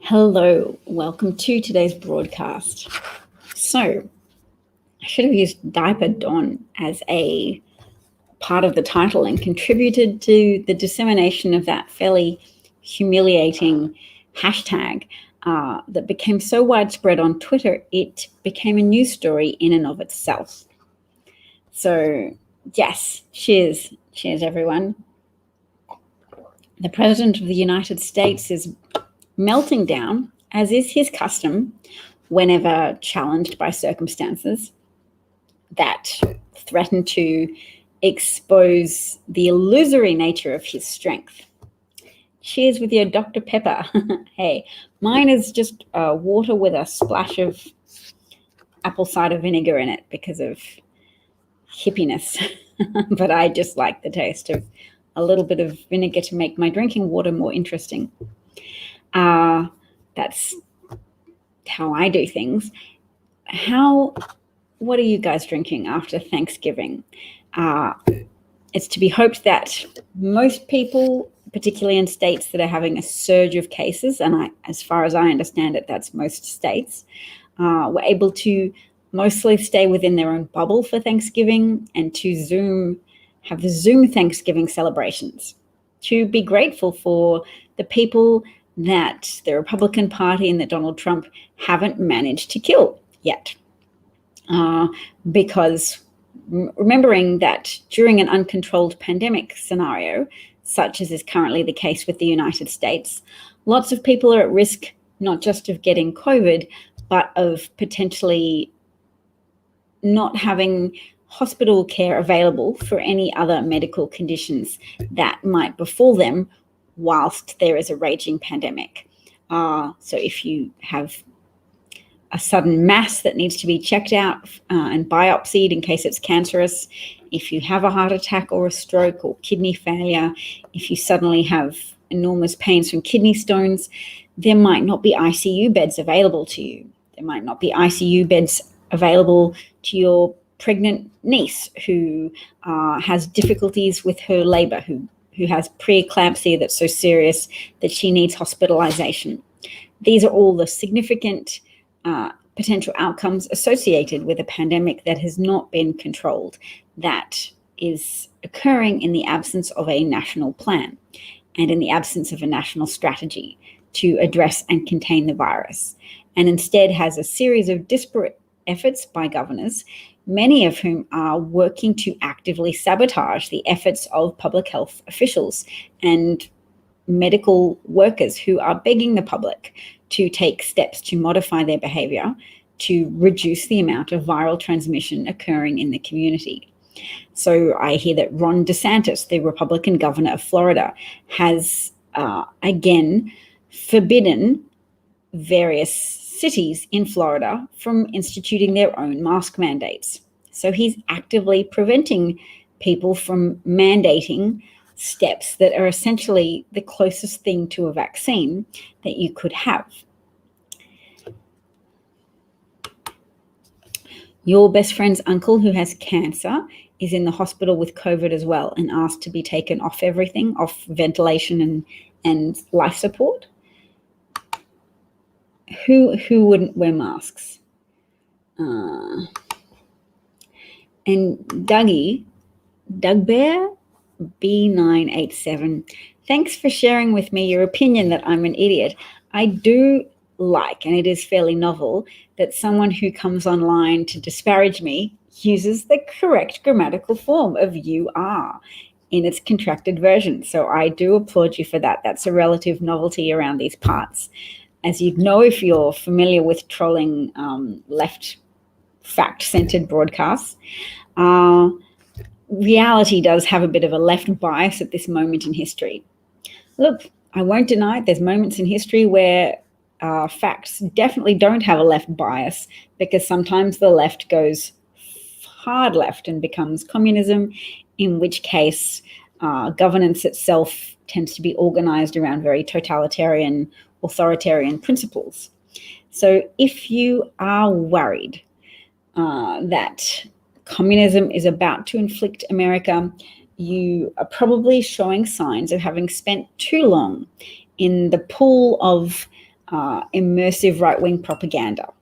Hello, welcome to today's broadcast. So, I should have used Diaper Don as a part of the title and contributed to the dissemination of that fairly humiliating hashtag that became so widespread on Twitter, it became a news story in and of itself. So, yes, cheers everyone. The President of the United States is melting down, as is his custom, whenever challenged by circumstances that threaten to expose the illusory nature of his strength. Cheers with your Dr. Pepper. Hey, mine is just water with a splash of apple cider vinegar in it because of hippiness. But I just like the taste of a little bit of vinegar to make my drinking water more interesting. That's how I do things. What are you guys drinking after Thanksgiving? It's to be hoped that most people, particularly in states that are having a surge of cases, and as far as I understand it, that's most states, were able to mostly stay within their own bubble for Thanksgiving and to have the Zoom Thanksgiving celebrations, to be grateful for the people that the Republican Party and that Donald Trump haven't managed to kill yet. Because remembering that during an uncontrolled pandemic scenario, such as is currently the case with the United States, lots of people are at risk not just of getting COVID, but of potentially not having hospital care available for any other medical conditions that might befall them whilst there is a raging pandemic. So if you have a sudden mass that needs to be checked out and biopsied in case it's cancerous, if you have a heart attack or a stroke or kidney failure, if you suddenly have enormous pains from kidney stones, there might not be ICU beds available to you. There might not be ICU beds available to your pregnant niece who has difficulties with her labor, who has preeclampsia that's so serious that she needs hospitalization. These are all the significant potential outcomes associated with a pandemic that has not been controlled, that is occurring in the absence of a national plan and in the absence of a national strategy to address and contain the virus, and instead has a series of disparate efforts by governors, many of whom are working to actively sabotage the efforts of public health officials and medical workers who are begging the public to take steps to modify their behavior to reduce the amount of viral transmission occurring in the community. So I hear that Ron DeSantis, the Republican governor of Florida, has again forbidden various cities in Florida from instituting their own mask mandates. So he's actively preventing people from mandating steps that are essentially the closest thing to a vaccine that you could have. Your best friend's uncle who has cancer is in the hospital with COVID as well and asked to be taken off everything, off ventilation and life support. Who wouldn't wear masks? And Doug Bear B987, thanks for sharing with me your opinion that I'm an idiot. I do like, and it is fairly novel, that someone who comes online to disparage me uses the correct grammatical form of you are in its contracted version. So I do applaud you for that. That's a relative novelty around these parts. As you'd know if you're familiar with trolling left fact-centered broadcasts, reality does have a bit of a left bias at this moment in history. Look, I won't deny it. There's moments in history where facts definitely don't have a left bias, because sometimes the left goes hard left and becomes communism, in which case governance itself tends to be organized around very totalitarian, authoritarian principles. So if you are worried that communism is about to inflict America, you are probably showing signs of having spent too long in the pool of immersive right-wing propaganda.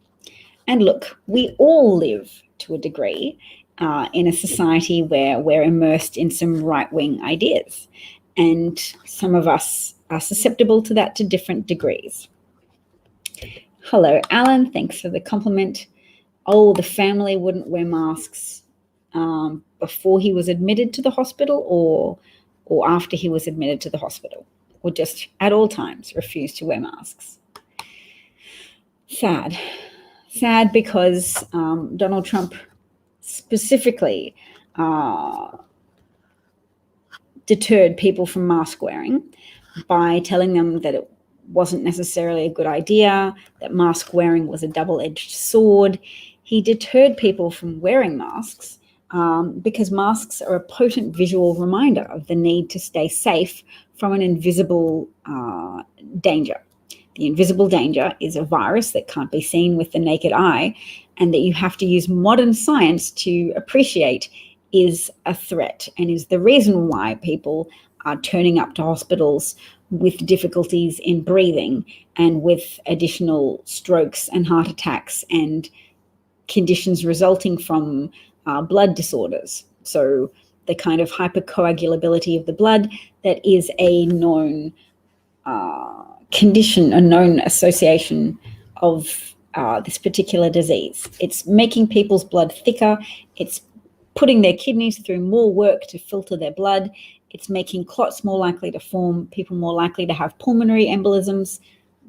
And look, we all live to a degree in a society where we're immersed in some right-wing ideas. And some of us are susceptible to that to different degrees. Hello, Alan. Thanks for the compliment. Oh, the family wouldn't wear masks before he was admitted to the hospital or after he was admitted to the hospital, or just at all times refused to wear masks. Sad. Sad because Donald Trump specifically deterred people from mask wearing by telling them that it wasn't necessarily a good idea, that mask wearing was a double-edged sword. He deterred people from wearing masks because masks are a potent visual reminder of the need to stay safe from an invisible danger. The invisible danger is a virus that can't be seen with the naked eye and that you have to use modern science to appreciate is a threat and is the reason why people are turning up to hospitals with difficulties in breathing and with additional strokes and heart attacks and conditions resulting from blood disorders. So the kind of hypercoagulability of the blood that is a known condition, a known association of this particular disease. It's making people's blood thicker. It's putting their kidneys through more work to filter their blood. It's making clots more likely to form, people more likely to have pulmonary embolisms,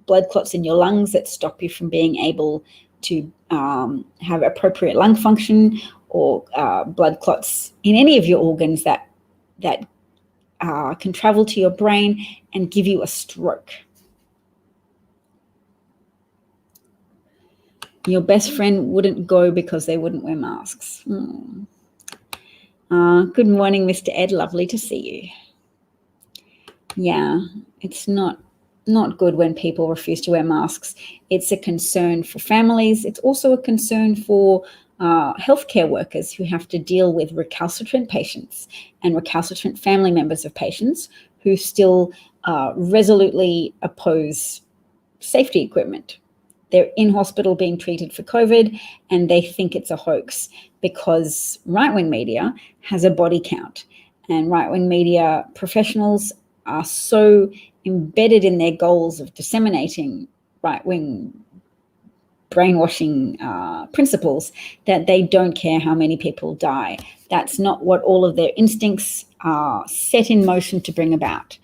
blood clots in your lungs that stop you from being able to have appropriate lung function, or blood clots in any of your organs that can travel to your brain and give you a stroke. Your best friend wouldn't go because they wouldn't wear masks. Good morning, Mr. Ed. Lovely to see you. Yeah, it's not good when people refuse to wear masks. It's a concern for families. It's also a concern for healthcare workers who have to deal with recalcitrant patients and recalcitrant family members of patients who still resolutely oppose safety equipment. They're in hospital being treated for COVID and they think it's a hoax because right-wing media has a body count, and right-wing media professionals are so embedded in their goals of disseminating right-wing brainwashing principles that they don't care how many people die. That's not what all of their instincts are set in motion to bring about.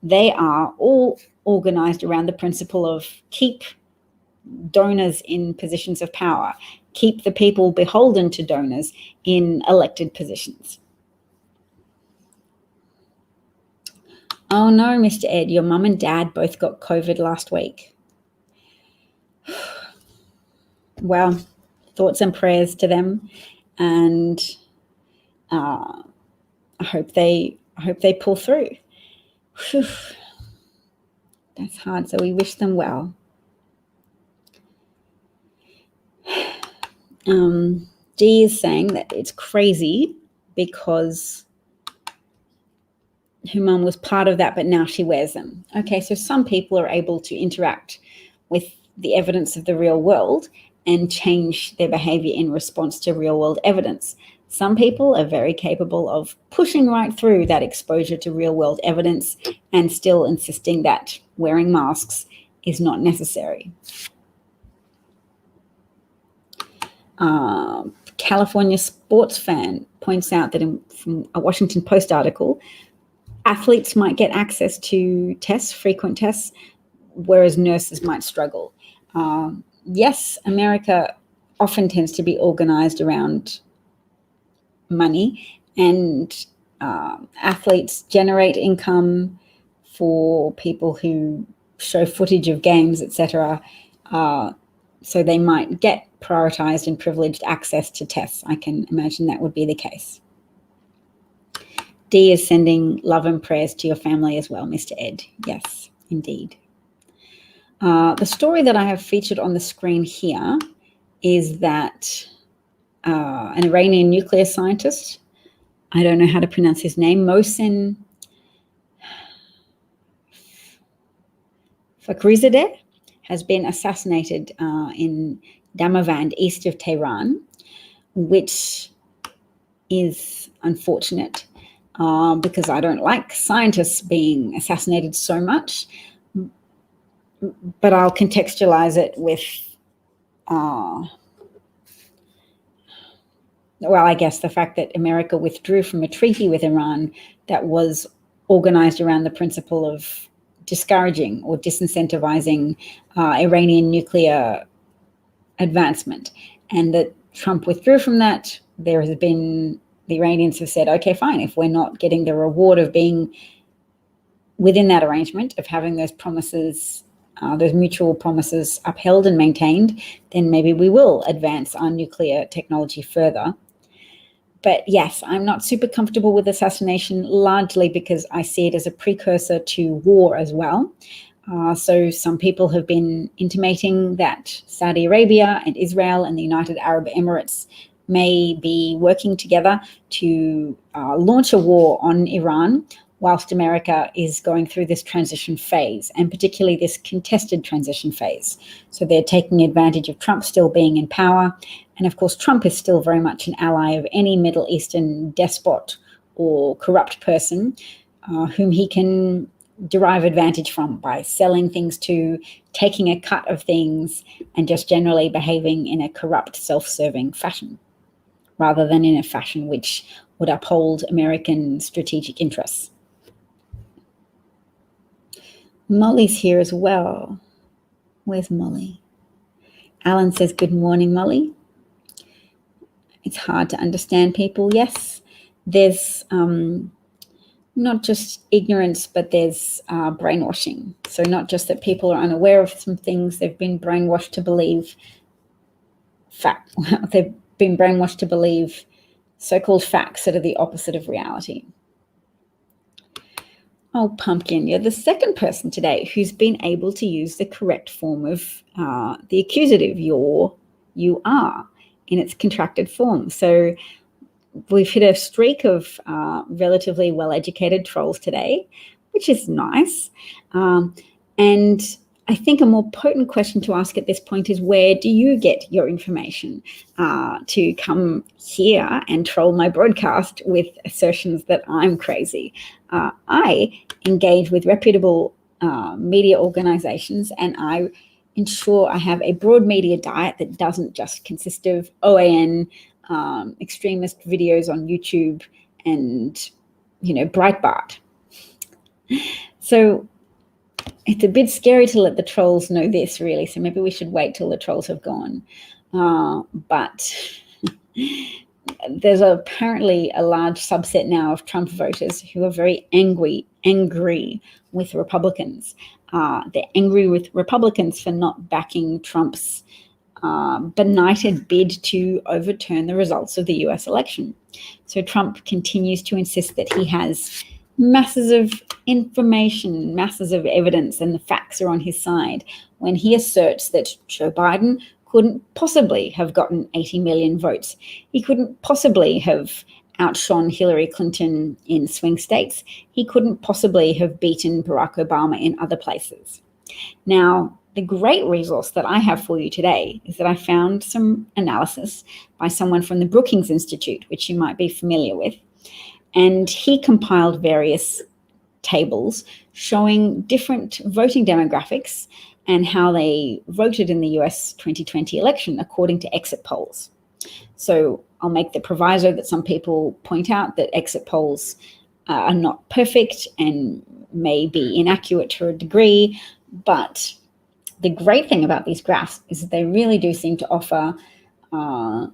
They are all organized around the principle of keep donors in positions of power, keep the people beholden to donors in elected positions. Oh no, Mr. Ed, your mum and dad both got COVID last week. Well, thoughts and prayers to them, and I hope they pull through. Whew. That's hard, so we wish them well. Dee is saying that it's crazy because her mum was part of that, but now she wears them. Okay, so some people are able to interact with the evidence of the real world and change their behavior in response to real world evidence. Some people are very capable of pushing right through that exposure to real world evidence and still insisting that wearing masks is not necessary. California sports fan points out that from a Washington Post article, athletes might get access to tests, frequent tests, whereas nurses might struggle. Yes, America often tends to be organized around money, and athletes generate income for people who show footage of games, etc. So they might get prioritized and privileged access to tests. I can imagine that would be the case. Dee is sending love and prayers to your family as well, Mr. Ed. Yes, indeed. The story that I have featured on the screen here is that an Iranian nuclear scientist, I don't know how to pronounce his name, Mohsen Fakhrizadeh, has been assassinated in Damavand, east of Tehran, which is unfortunate because I don't like scientists being assassinated so much. But I'll contextualize it with, I guess the fact that America withdrew from a treaty with Iran that was organized around the principle of discouraging or disincentivizing Iranian nuclear advancement, and that Trump withdrew from that. There has been, the Iranians have said, okay, fine, if we're not getting the reward of being within that arrangement, of having those promises, those mutual promises upheld and maintained, then maybe we will advance our nuclear technology further. But yes, I'm not super comfortable with assassination, largely because I see it as a precursor to war as well. So some people have been intimating that Saudi Arabia and Israel and the United Arab Emirates may be working together to launch a war on Iran, whilst America is going through this transition phase, and particularly this contested transition phase. So they're taking advantage of Trump still being in power. And of course, Trump is still very much an ally of any Middle Eastern despot or corrupt person whom he can derive advantage from by selling things to, taking a cut of things, and just generally behaving in a corrupt, self-serving fashion, rather than in a fashion which would uphold American strategic interests. Molly's here as well. Where's Molly? Alan says, good morning, Molly. It's hard to understand people. Yes, there's not just ignorance, but there's brainwashing. So not just that people are unaware of some things, they've been brainwashed to believe they've been brainwashed to believe so-called facts that are the opposite of reality. Oh, Pumpkin, you're the second person today who's been able to use the correct form of the accusative, you are, in its contracted form. So we've hit a streak of relatively well-educated trolls today, which is nice. And I think a more potent question to ask at this point is, where do you get your information to come here and troll my broadcast with assertions that I'm crazy? I engage with reputable media organizations, and I ensure I have a broad media diet that doesn't just consist of OAN, extremist videos on YouTube, and, Breitbart. So it's a bit scary to let the trolls know this, really. So maybe we should wait till the trolls have gone. But there's apparently a large subset now of Trump voters who are very angry with Republicans. They're angry with Republicans for not backing Trump's benighted bid to overturn the results of the US election. So Trump continues to insist that he has masses of information, masses of evidence, and the facts are on his side, when he asserts that Joe Biden couldn't possibly have gotten 80 million votes. He couldn't possibly have outshone Hillary Clinton in swing states. He couldn't possibly have beaten Barack Obama in other places. Now, the great resource that I have for you today is that I found some analysis by someone from the Brookings Institute, which you might be familiar with. And he compiled various tables showing different voting demographics and how they voted in the US 2020 election according to exit polls. So I'll make the proviso that some people point out that exit polls are not perfect and may be inaccurate to a degree, but the great thing about these graphs is that they really do seem to offer an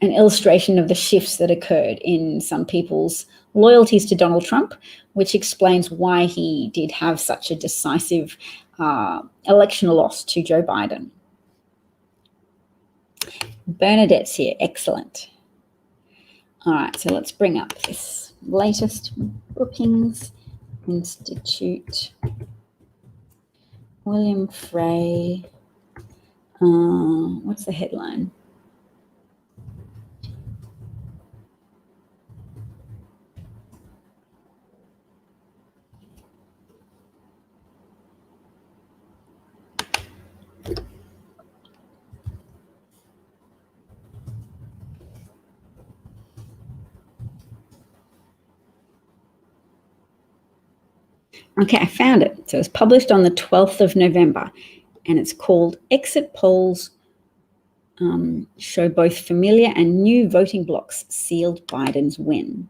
illustration of the shifts that occurred in some people's loyalties to Donald Trump, which explains why he did have such a decisive election loss to Joe Biden. Bernadette's here. Excellent. All right, so let's bring up this latest Brookings Institute. William Frey. What's the headline? Okay, I found it. So it was published on the 12th of November, and it's called Exit Polls Show Both Familiar and New Voting Blocs Sealed Biden's Win.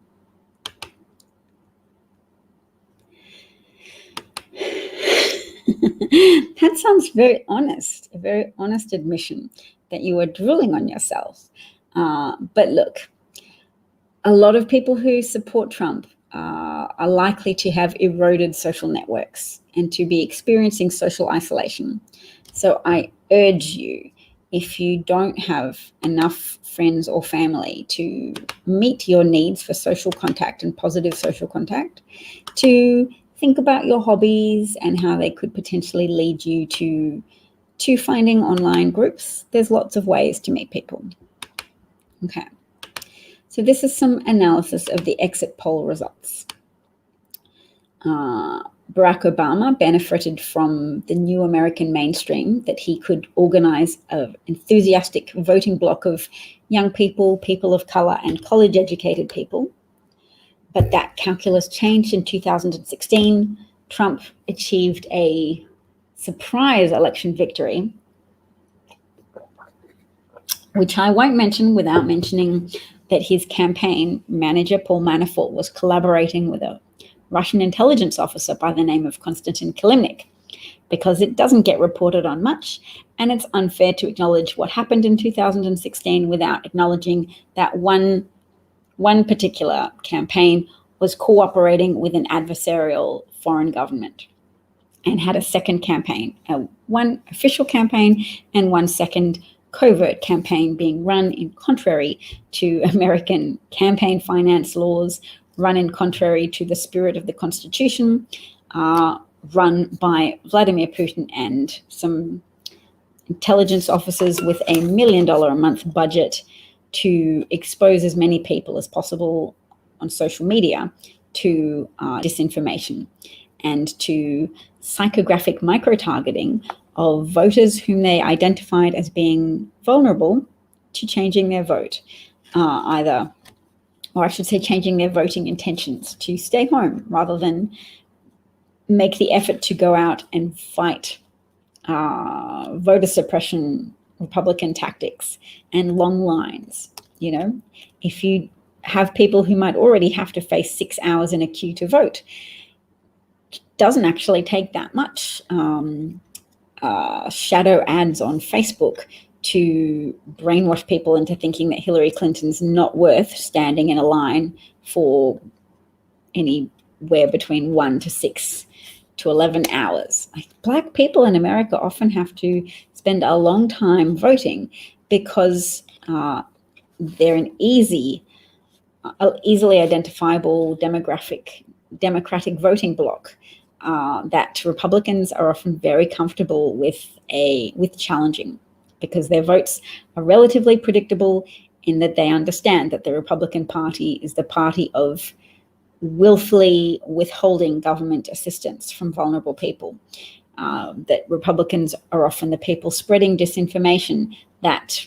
That sounds very honest, a very honest admission that you were drooling on yourself. But look, a lot of people who support Trump are likely to have eroded social networks and to be experiencing social isolation. So I urge you, if you don't have enough friends or family to meet your needs for social contact and positive social contact, to think about your hobbies and how they could potentially lead you to finding online groups. There's lots of ways to meet people. Okay. So this is some analysis of the exit poll results. Barack Obama benefited from the new American mainstream that he could organize an enthusiastic voting bloc of young people, people of color, and college-educated people. But that calculus changed in 2016. Trump achieved a surprise election victory, which I won't mention without mentioning that his campaign manager, Paul Manafort, was collaborating with a Russian intelligence officer by the name of Konstantin Kilimnik, because it doesn't get reported on much, and it's unfair to acknowledge what happened in 2016 without acknowledging that one particular campaign was cooperating with an adversarial foreign government and had a second campaign, one official campaign and one second covert campaign being run in contrary to American campaign finance laws, run in contrary to the spirit of the Constitution, run by Vladimir Putin and some intelligence officers with $1 million a month budget to expose as many people as possible on social media to disinformation and to psychographic micro-targeting of voters whom they identified as being vulnerable to changing their vote, changing their voting intentions to stay home rather than make the effort to go out and fight voter suppression, Republican tactics, and long lines. You know, if you have people who might already have to face 6 hours in a queue to vote, it doesn't actually take that much shadow ads on Facebook to brainwash people into thinking that Hillary Clinton's not worth standing in a line for anywhere between 1 to 6 to 11 hours. Like, Black people in America often have to spend a long time voting because they're an easily identifiable democratic voting bloc that Republicans are often very comfortable with challenging, because their votes are relatively predictable in that they understand that the Republican Party is the party of willfully withholding government assistance from vulnerable people, that Republicans are often the people spreading disinformation, that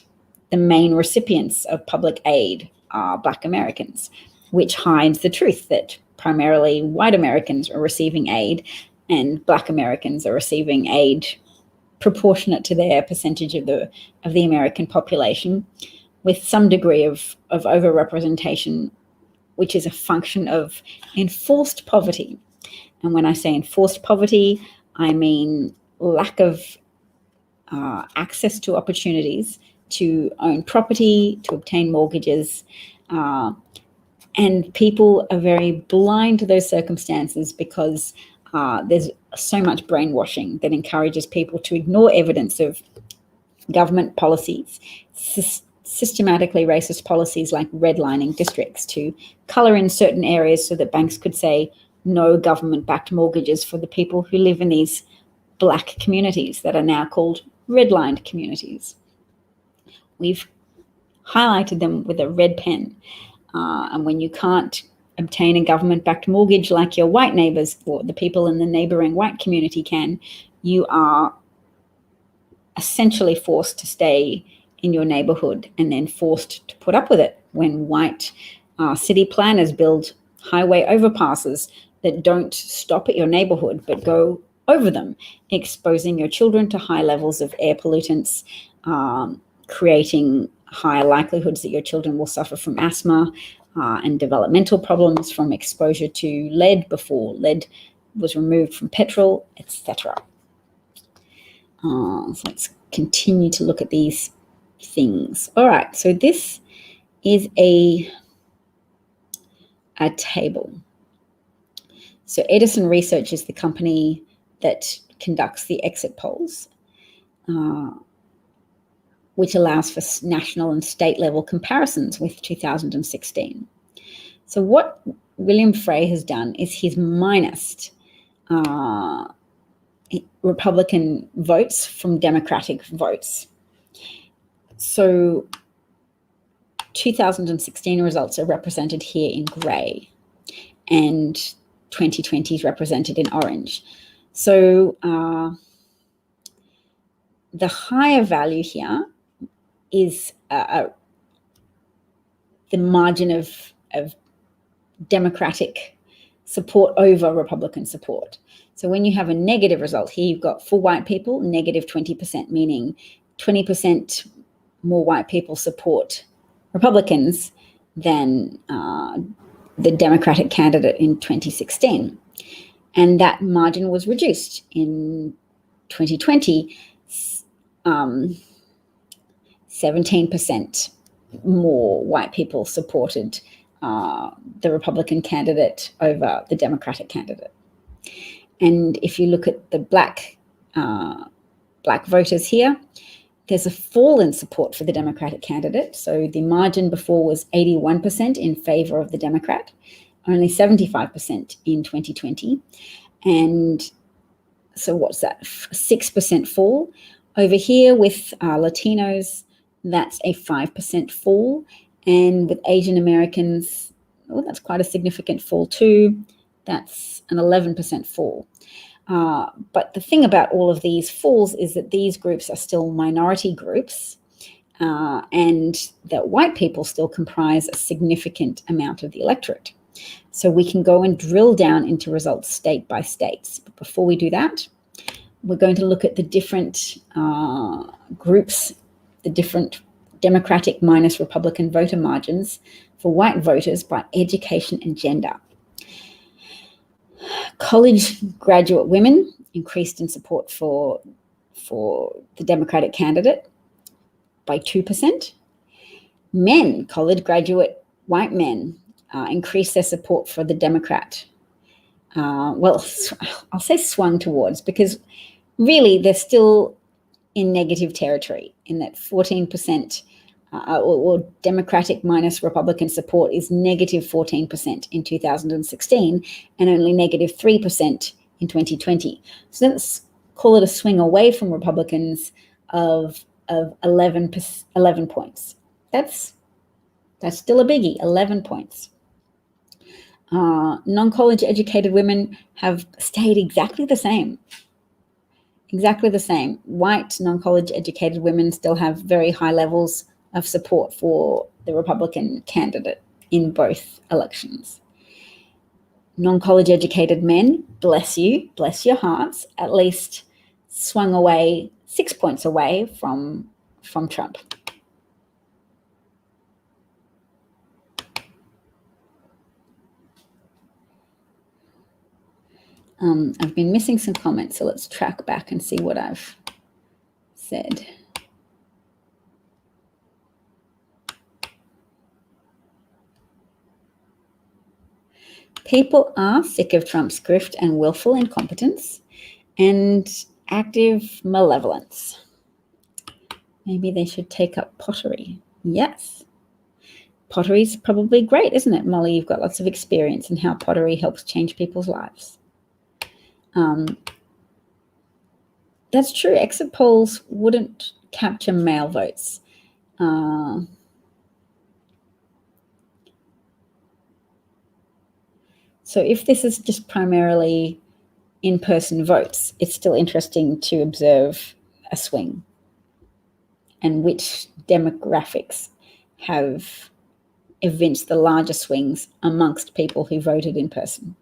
the main recipients of public aid are Black Americans, which hides the truth that primarily white Americans are receiving aid and Black Americans are receiving aid proportionate to their percentage of the American population, with some degree of overrepresentation, which is a function of enforced poverty. And when I say enforced poverty, I mean lack of access to opportunities to own property, to obtain mortgages, and people are very blind to those circumstances because there's so much brainwashing that encourages people to ignore evidence of government policies, systematically racist policies like redlining districts, to color in certain areas so that banks could say no government-backed mortgages for the people who live in these Black communities that are now called redlined communities. We've highlighted them with a red pen. And when you can't obtain a government-backed mortgage like your white neighbors or the people in the neighboring white community can, you are essentially forced to stay in your neighborhood and then forced to put up with it when white city planners build highway overpasses that don't stop at your neighborhood but go over them, exposing your children to high levels of air pollutants, creating higher likelihoods that your children will suffer from asthma and developmental problems from exposure to lead before lead was removed from petrol, etc. So let's continue to look at these things. All right, so this is a table. So Edison Research is the company that conducts the exit polls, which allows for national and state level comparisons with 2016. So what William Frey has done is he's minused Republican votes from Democratic votes. So 2016 results are represented here in grey, and 2020 is represented in orange. So the higher value here is the margin of Democratic support over Republican support. So when you have a negative result here, you've got for white people, negative 20%, meaning 20% more white people support Republicans than the Democratic candidate in 2016. And that margin was reduced in 2020, 17% more white people supported the Republican candidate over the Democratic candidate. And if you look at the black voters here, there's a fall in support for the Democratic candidate. So the margin before was 81% in favor of the Democrat, only 75% in 2020. And so what's that? 6% fall. Over here with Latinos, that's a 5% fall. And with Asian Americans, that's quite a significant fall too. That's an 11% fall. But the thing about all of these falls is that these groups are still minority groups, and that white people still comprise a significant amount of the electorate. So we can go and drill down into results state by state. But before we do that, we're going to look at the different groups, the different Democratic minus Republican voter margins for white voters by education and gender. College graduate women increased in support for the Democratic candidate by 2%. Men, college graduate white men, increased their support for the Democrat. Well, I'll say swung towards, because really they're still in negative territory in that 14% or Democratic minus Republican support is negative 14% in 2016 and only negative 3% in 2020. So let's call it a swing away from Republicans of 11 points. That's still a biggie, 11 points. Non-college educated women have stayed exactly the same. White non-college educated women still have very high levels of support for the Republican candidate in both elections. Non-college educated men, bless your hearts, at least swung away 6 points away from Trump. I've been missing some comments, so let's track back and see what I've said. People are sick of Trump's grift and willful incompetence and active malevolence. Maybe they should take up pottery. Yes. Pottery's probably great, isn't it, Molly? You've got lots of experience in how pottery helps change people's lives. That's true. Exit polls wouldn't capture male votes. So if this is just primarily in-person votes, it's still interesting to observe a swing and which demographics have evinced the larger swings amongst people who voted in person.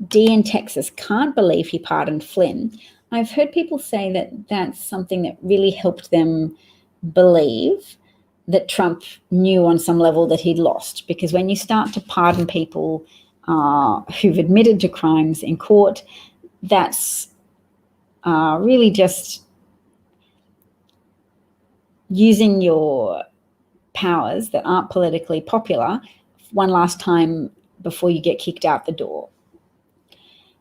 Dee in Texas can't believe he pardoned Flynn. I've heard people say that that's something that really helped them believe that Trump knew on some level that he'd lost, because when you start to pardon people who've admitted to crimes in court, that's really just using your powers that aren't politically popular one last time before you get kicked out the door.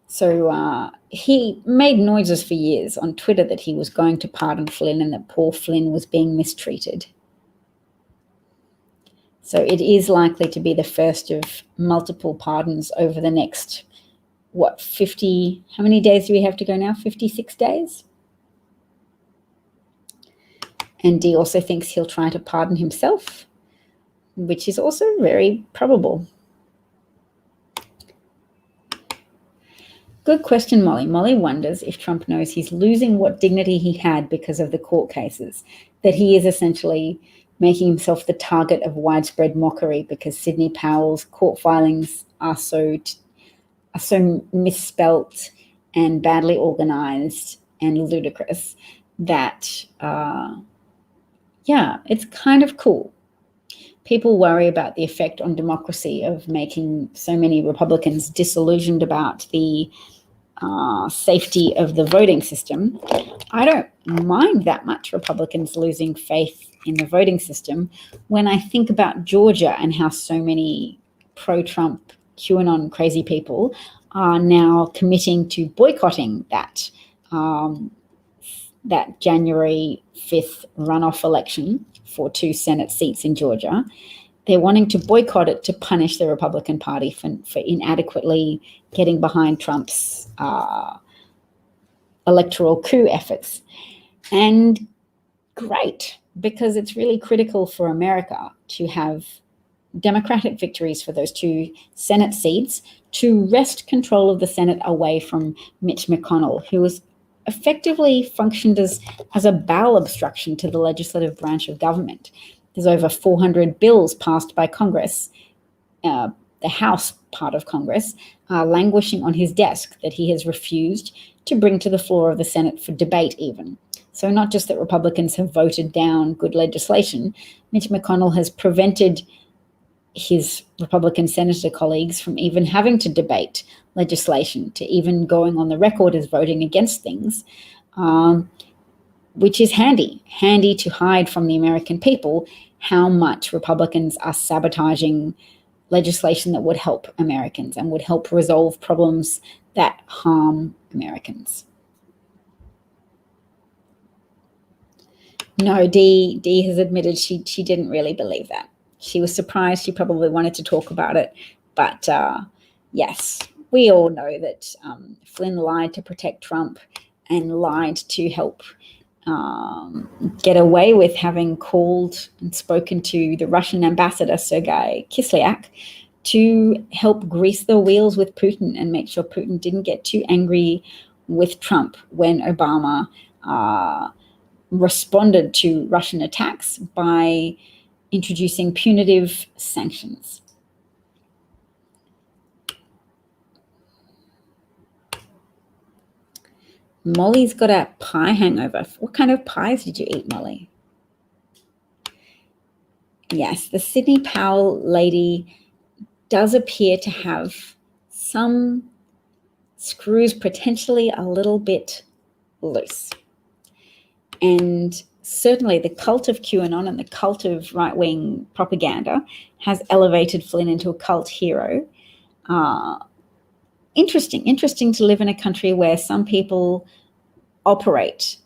So he made noises for years on Twitter that he was going to pardon Flynn and that poor Flynn was being mistreated. So it is likely to be the first of multiple pardons over the next, 50, how many days do we have to go now? 56 days? And Dee also thinks he'll try to pardon himself, which is also very probable. Good question, Molly. Molly wonders if Trump knows he's losing what dignity he had because of the court cases, that he is essentially making himself the target of widespread mockery because Sidney Powell's court filings are so misspelt and badly organized and ludicrous that, it's kind of cool. People worry about the effect on democracy of making so many Republicans disillusioned about the safety of the voting system. I don't mind that much Republicans losing faith in the voting system when I think about Georgia and how so many pro-Trump QAnon crazy people are now committing to boycotting that January 5th runoff election for 2 Senate seats in Georgia. They're wanting to boycott it to punish the Republican Party for inadequately getting behind Trump's electoral coup efforts. And great, because it's really critical for America to have Democratic victories for those 2 Senate seats to wrest control of the Senate away from Mitch McConnell, who has effectively functioned as a bowel obstruction to the legislative branch of government. There's over 400 bills passed by Congress, the House part of Congress, languishing on his desk that he has refused to bring to the floor of the Senate for debate even. So not just that Republicans have voted down good legislation, Mitch McConnell has prevented his Republican senator colleagues from even having to debate legislation, to even going on the record as voting against things, which is handy to hide from the American people how much Republicans are sabotaging legislation that would help Americans and would help resolve problems that harm Americans. No, Dee has admitted she didn't really believe that. She was surprised. She probably wanted to talk about it. But yes, we all know that Flynn lied to protect Trump and lied to help get away with having called and spoken to the Russian ambassador, Sergei Kislyak, to help grease the wheels with Putin and make sure Putin didn't get too angry with Trump when Obama responded to Russian attacks by introducing punitive sanctions. Molly's got a pie hangover. What kind of pies did you eat, Molly? Yes, the Sidney Powell lady does appear to have some screws potentially a little bit loose. And certainly the cult of QAnon and the cult of right-wing propaganda has elevated Flynn into a cult hero. Interesting to live in a country where some people operate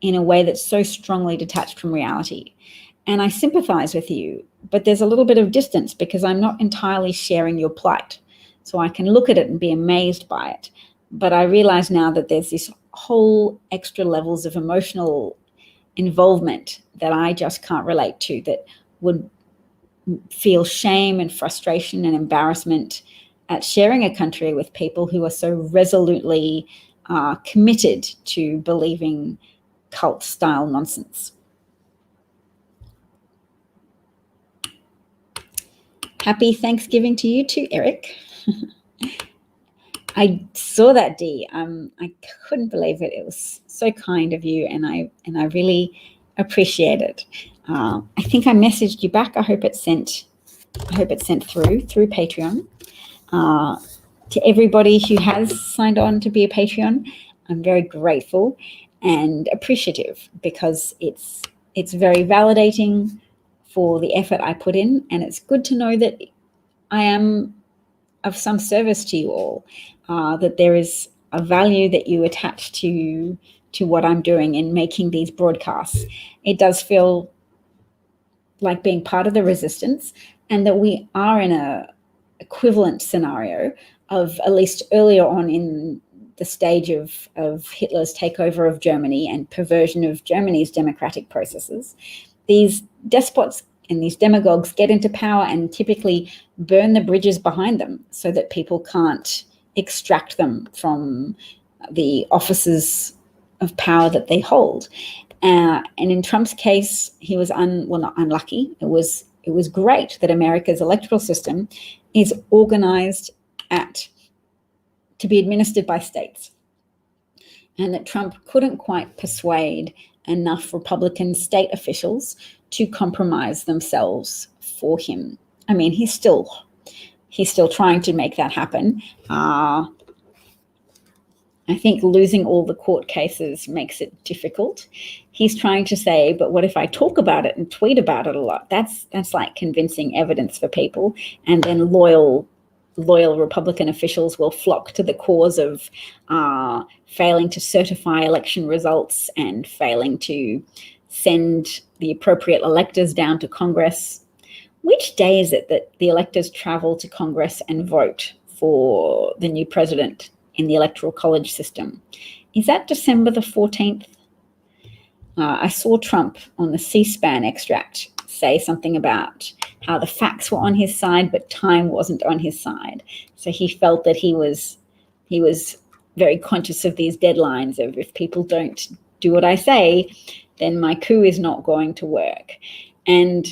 in a way that's so strongly detached from reality. And I sympathize with you, but there's a little bit of distance because I'm not entirely sharing your plight. So I can look at it and be amazed by it. But I realize now that there's this whole extra levels of emotional involvement that I just can't relate to, that would feel shame and frustration and embarrassment at sharing a country with people who are so resolutely committed to believing cult-style nonsense. Happy Thanksgiving to you too, Eric. I saw that, Dee. I couldn't believe it. It was so kind of you, and I really appreciate it. I think I messaged you back. I hope it sent through Patreon. To everybody who has signed on to be a Patreon, I'm very grateful and appreciative, because it's very validating for the effort I put in, and it's good to know that I am of some service to you all, that there is a value that you attach to what I'm doing in making these broadcasts. It does feel like being part of the resistance, and that we are in a equivalent scenario of, at least earlier on in the stage of Hitler's takeover of Germany and perversion of Germany's democratic processes. These despots and these demagogues get into power and typically burn the bridges behind them so that people can't extract them from the offices of power that they hold. And in Trump's case, he was not unlucky. It was great that America's electoral system is organized to be administered by states, and that Trump couldn't quite persuade enough Republican state officials to compromise themselves for him. I mean, he's still trying to make that happen. I think losing all the court cases makes it difficult. He's trying to say, but what if I talk about it and tweet about it a lot? That's like convincing evidence for people, and then loyal Republican officials will flock to the cause of failing to certify election results and failing to send the appropriate electors down to Congress. Which day is it that the electors travel to Congress and vote for the new president in the Electoral College system? Is that December the 14th? I saw Trump on the C-SPAN extract say something about how the facts were on his side, but time wasn't on his side. So he felt that he was very conscious of these deadlines of, if people don't do what I say, then my coup is not going to work. And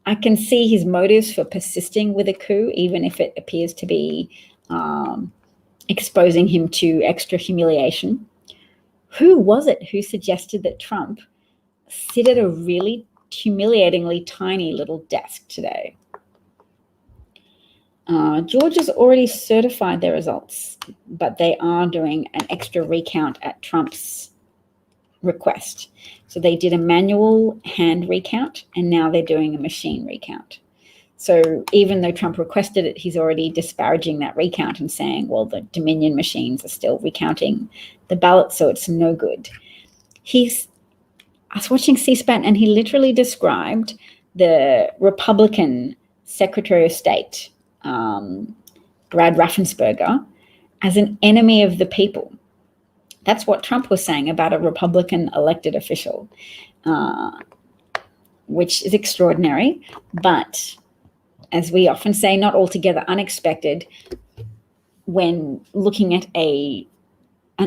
I can see his motives for persisting with a coup, even if it appears to be exposing him to extra humiliation. Who was it who suggested that Trump sit at a really humiliatingly tiny little desk today? Georgia's already certified their results, but they are doing an extra recount at Trump's request. So they did a manual hand recount, and now they're doing a machine recount. So even though Trump requested it, he's already disparaging that recount and saying, well, the Dominion machines are still recounting the ballots, so it's no good. I was watching C-SPAN, and he literally described the Republican Secretary of State, Brad Raffensperger, as an enemy of the people. That's what Trump was saying about a Republican elected official, which is extraordinary, but as we often say, not altogether unexpected when looking at an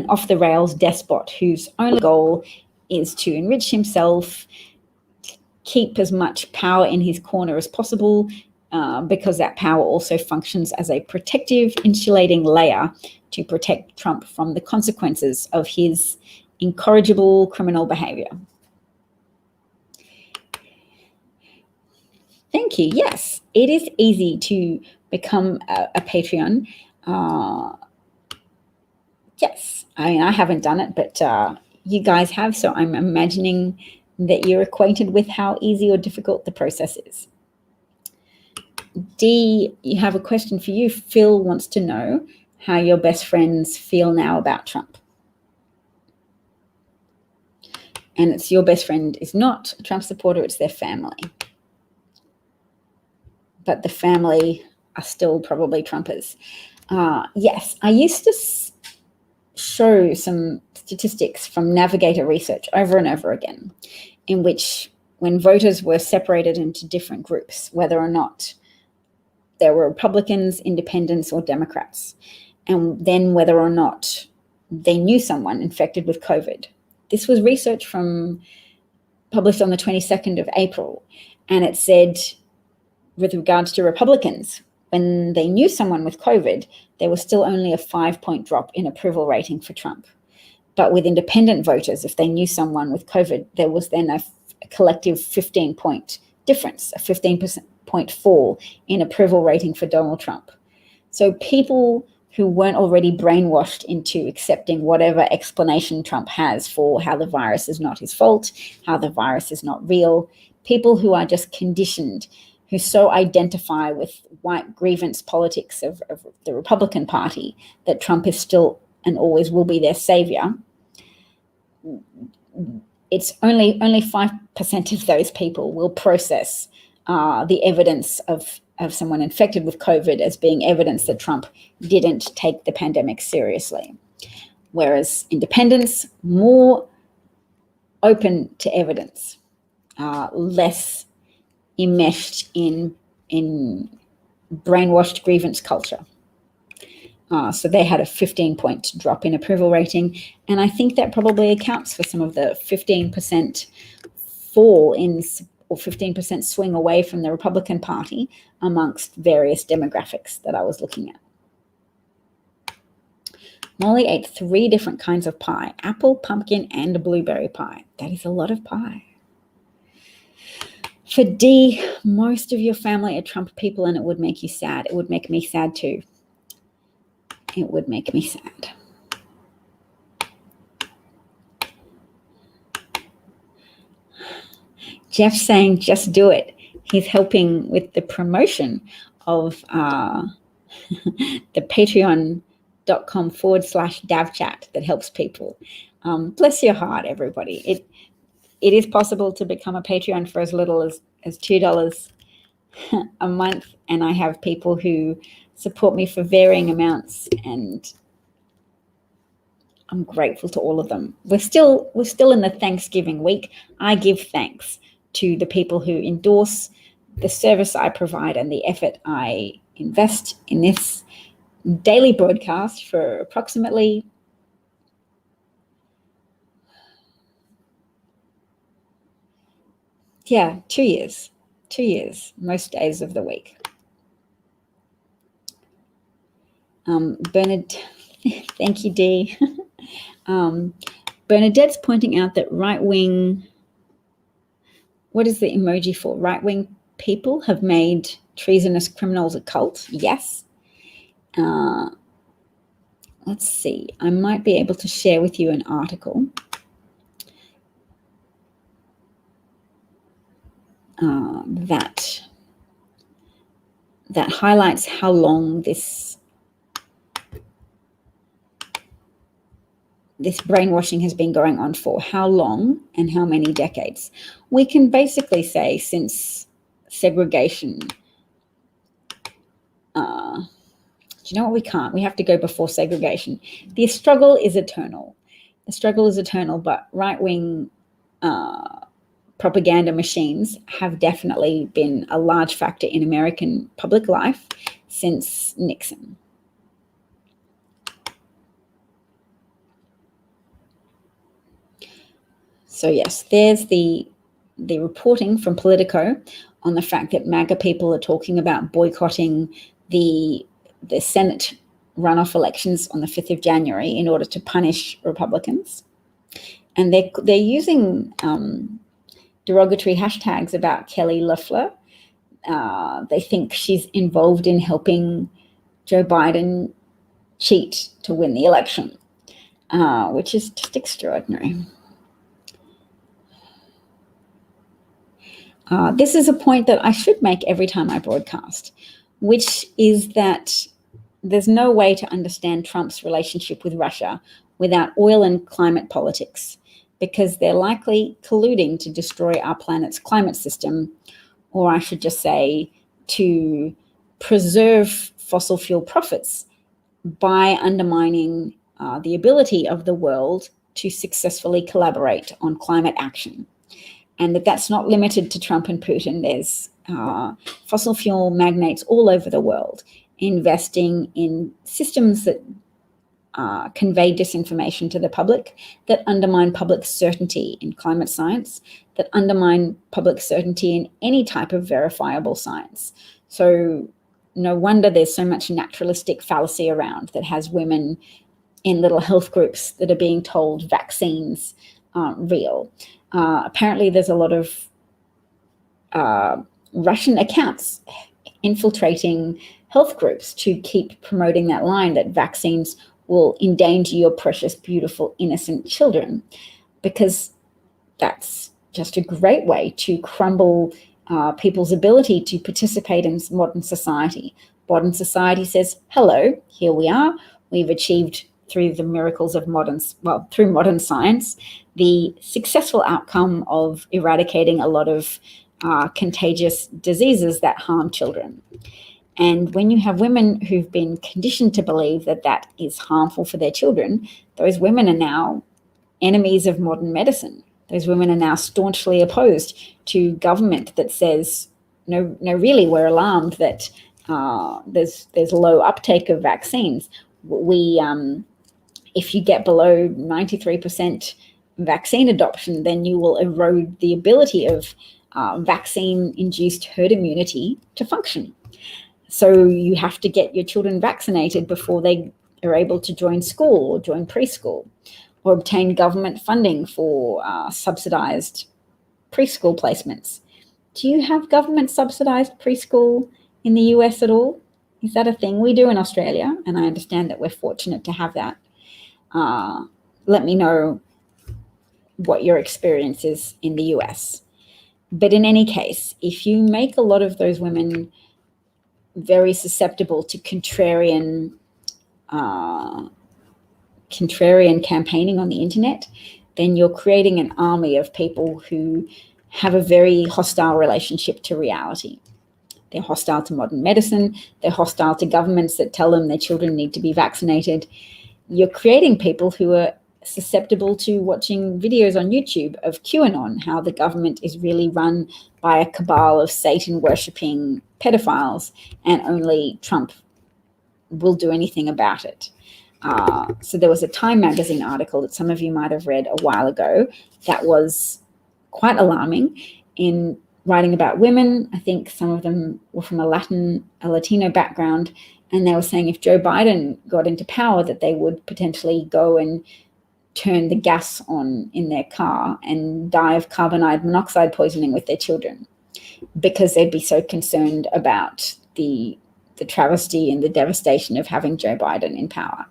off-the-rails despot whose only goal is to enrich himself, keep as much power in his corner as possible, because that power also functions as a protective, insulating layer to protect Trump from the consequences of his incorrigible criminal behavior. Thank you. Yes, it is easy to become a Patreon. Yes, I mean, I haven't done it, but you guys have, so I'm imagining that you're acquainted with how easy or difficult the process is. Dee, you have a question for you. Phil wants to know how your best friends feel now about Trump. And it's your best friend is not a Trump supporter, it's their family. But the family are still probably Trumpers. Yes, I used to show some statistics from Navigator Research over and over again, in which when voters were separated into different groups, whether or not there were Republicans, independents, or Democrats, and then whether or not they knew someone infected with COVID. This was research published on the 22nd of April, and it said, with regards to Republicans, when they knew someone with COVID, there was still only a 5-point drop in approval rating for Trump. But with independent voters, if they knew someone with COVID, there was then a collective 15-point difference, a 15% fall in approval rating for Donald Trump. So people who weren't already brainwashed into accepting whatever explanation Trump has for how the virus is not his fault, how the virus is not real, people who are just conditioned, who so identify with white grievance politics of the Republican Party that Trump is still and always will be their savior, it's only 5% of those people will process the evidence of someone infected with COVID as being evidence that Trump didn't take the pandemic seriously. Whereas independents, more open to evidence, less enmeshed in brainwashed grievance culture. So they had a 15-point drop in approval rating. And I think that probably accounts for some of the 15% fall in, or 15% swing away from the Republican Party amongst various demographics that I was looking at. Molly ate 3 different kinds of pie: apple, pumpkin, and blueberry pie. That is a lot of pie. For D, most of your family are Trump people and it would make you sad. It would make me sad too. It would make me sad. Jeff saying, just do it. He's helping with the promotion of the patreon.com/davchat that helps people. Bless your heart, everybody. It is possible to become a Patreon for as little as $2 a month. And I have people who support me for varying amounts, and I'm grateful to all of them. We're still in the Thanksgiving week. I give thanks to the people who endorse the service I provide and the effort I invest in this daily broadcast for approximately 2 years. 2 years, most days of the week. Bernard, thank you, Dee. Bernadette's pointing out that right-wing, what is the emoji for? Right-wing people have made treasonous criminals a cult. Yes. Let's see. I might be able to share with you an article that highlights how long this brainwashing has been going on for, how long and how many decades. We can basically say since segregation. Do you know what? We can't. We have to go before segregation. The struggle is eternal. The struggle is eternal, but right-wing propaganda machines have definitely been a large factor in American public life since Nixon. So yes, there's the reporting from Politico on the fact that MAGA people are talking about boycotting the Senate runoff elections on the 5th of January in order to punish Republicans. And they're using derogatory hashtags about Kelly Loeffler. They think she's involved in helping Joe Biden cheat to win the election, which is just extraordinary. This is a point that I should make every time I broadcast, which is that there's no way to understand Trump's relationship with Russia without oil and climate politics, because they're likely colluding to destroy our planet's climate system, or I should just say to preserve fossil fuel profits by undermining the ability of the world to successfully collaborate on climate action. And that's not limited to Trump and Putin. There's fossil fuel magnates all over the world investing in systems that convey disinformation to the public, that undermine public certainty in climate science, that undermine public certainty in any type of verifiable science. So no wonder there's so much naturalistic fallacy around that has women in little health groups that are being told vaccines aren't real. Apparently, there's a lot of Russian accounts infiltrating health groups to keep promoting that line that vaccines will endanger your precious, beautiful, innocent children, because that's just a great way to crumble people's ability to participate in modern society. Modern society says, hello, here we are. We've achieved through the miracles of through modern science, the successful outcome of eradicating a lot of contagious diseases that harm children. And when you have women who've been conditioned to believe that that is harmful for their children, those women are now enemies of modern medicine. Those women are now staunchly opposed to government that says, no, really, we're alarmed that there's low uptake of vaccines. If you get below 93% vaccine adoption, then you will erode the ability of vaccine-induced herd immunity to function. So you have to get your children vaccinated before they are able to join school or join preschool, or obtain government funding for subsidized preschool placements. Do you have government subsidized preschool in the US at all? Is that a thing? We do in Australia, and I understand that we're fortunate to have that. Let me know what your experience is in the US. But in any case, if you make a lot of those women very susceptible to contrarian campaigning on the internet, then you're creating an army of people who have a very hostile relationship to reality. They're hostile to modern medicine. They're hostile to governments that tell them their children need to be vaccinated. You're creating people who are susceptible to watching videos on YouTube of QAnon, how the government is really run by a cabal of Satan-worshipping pedophiles, and only Trump will do anything about it. So there was a Time magazine article that some of you might have read a while ago that was quite alarming in writing about women. I think some of them were from a Latino background, and they were saying if Joe Biden got into power, that they would potentially go and turn the gas on in their car and die of carbon monoxide poisoning with their children, because they'd be so concerned about the travesty and the devastation of having Joe Biden in power.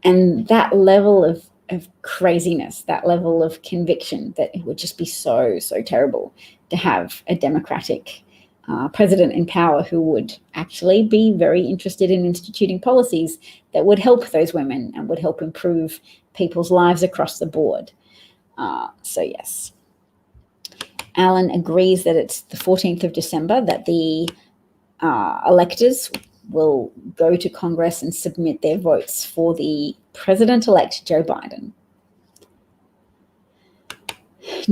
And that level of craziness, that level of conviction, that it would just be so terrible to have a Democratic president in power who would actually be very interested in instituting policies that would help those women and would help improve people's lives across the board. So yes, Alan agrees that it's the 14th of December that the electors will go to Congress and submit their votes for the president-elect Joe Biden.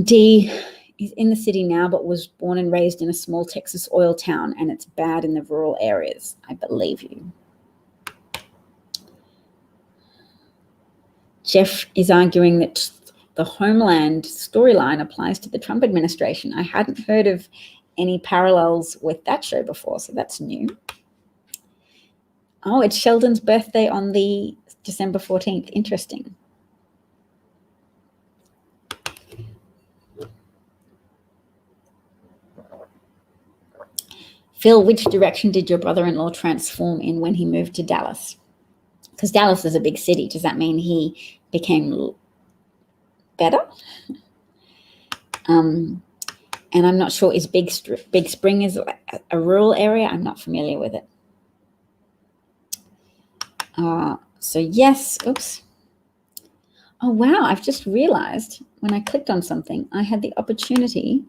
D is in the city now, but was born and raised in a small Texas oil town, and it's bad in the rural areas. I believe you. Jeff is arguing that the Homeland storyline applies to the Trump administration. I hadn't heard of any parallels with that show before, so that's new. Oh, it's Sheldon's birthday on the December 14th. Interesting. Phil, which direction did your brother-in-law transform in when he moved to Dallas? Because Dallas is a big city. Does that mean he became better? And I'm not sure, is Big Spring is a rural area? I'm not familiar with it. So yes, oops. Oh, wow, I've just realized when I clicked on something, I had the opportunity.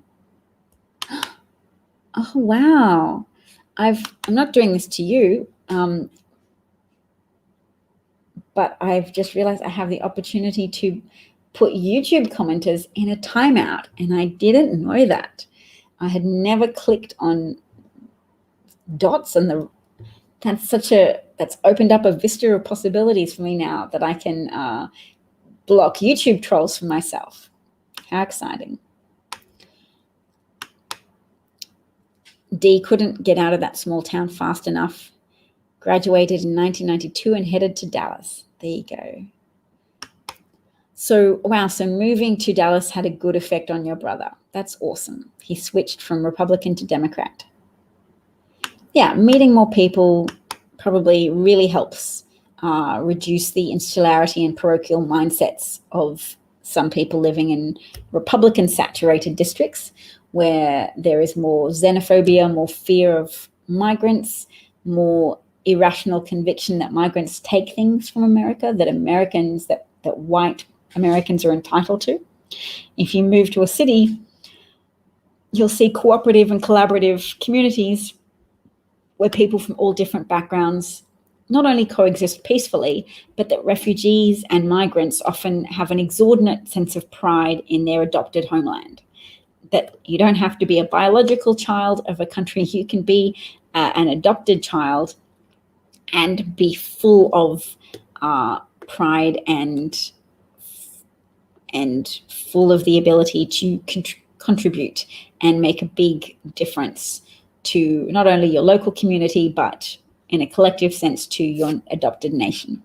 Oh, wow. I'm not doing this to you, but I've just realized I have the opportunity to put YouTube commenters in a timeout, and I didn't know that. I had never clicked on dots, and that's opened up a vista of possibilities for me now that I can block YouTube trolls for myself. How exciting. Dee couldn't get out of that small town fast enough, graduated in 1992 and headed to Dallas. There you go. So, wow, so moving to Dallas had a good effect on your brother. That's awesome. He switched from Republican to Democrat. Yeah, meeting more people probably really helps reduce the insularity and parochial mindsets of some people living in Republican-saturated districts where there is more xenophobia, more fear of migrants, more irrational conviction that migrants take things from America, that white Americans are entitled to. If you move to a city, you'll see cooperative and collaborative communities where people from all different backgrounds not only coexist peacefully, but that refugees and migrants often have an exorbitant sense of pride in their adopted homeland. That you don't have to be a biological child of a country, you can be an adopted child and be full of pride and full of the ability to contribute and make a big difference to not only your local community, but in a collective sense to your adopted nation.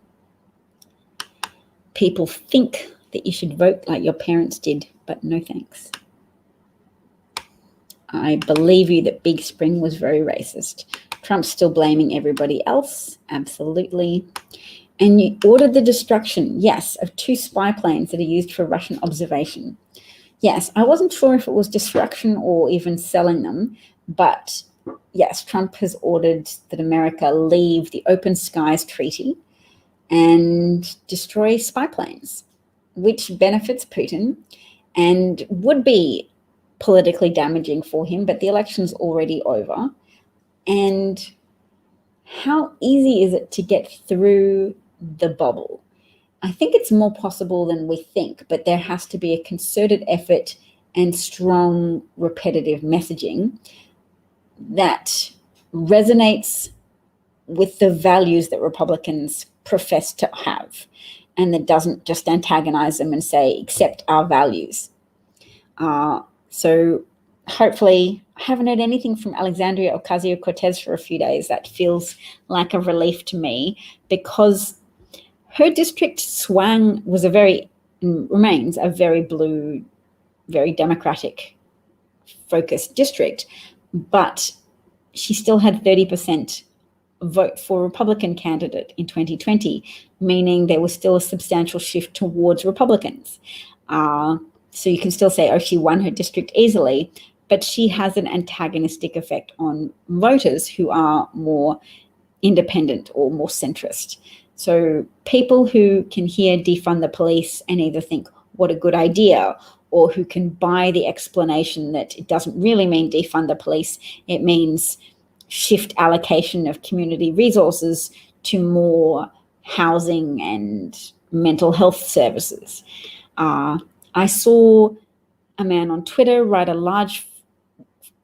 People think that you should vote like your parents did, but no thanks. I believe you that Big Spring was very racist. Trump's still blaming everybody else, absolutely. And you ordered the destruction, yes, of 2 spy planes that are used for Russian observation. Yes, I wasn't sure if it was destruction or even selling them, but yes, Trump has ordered that America leave the Open Skies Treaty and destroy spy planes, which benefits Putin and would be politically damaging for him, but the election's already over. And how easy is it to get through the bubble? I think it's more possible than we think, but there has to be a concerted effort and strong repetitive messaging that resonates with the values that Republicans profess to have, and that doesn't just antagonize them and say, accept our values. So hopefully, I haven't heard anything from Alexandria Ocasio-Cortez for a few days. That feels like a relief to me, because her district remains a very blue, very Democratic focused district, but she still had 30% vote for Republican candidate in 2020, meaning there was still a substantial shift towards Republicans. So you can still say, oh, she won her district easily, but she has an antagonistic effect on voters who are more independent or more centrist. So people who can hear defund the police and either think, what a good idea, or who can buy the explanation that it doesn't really mean defund the police, it means shift allocation of community resources to more housing and mental health services. I saw a man on Twitter write a large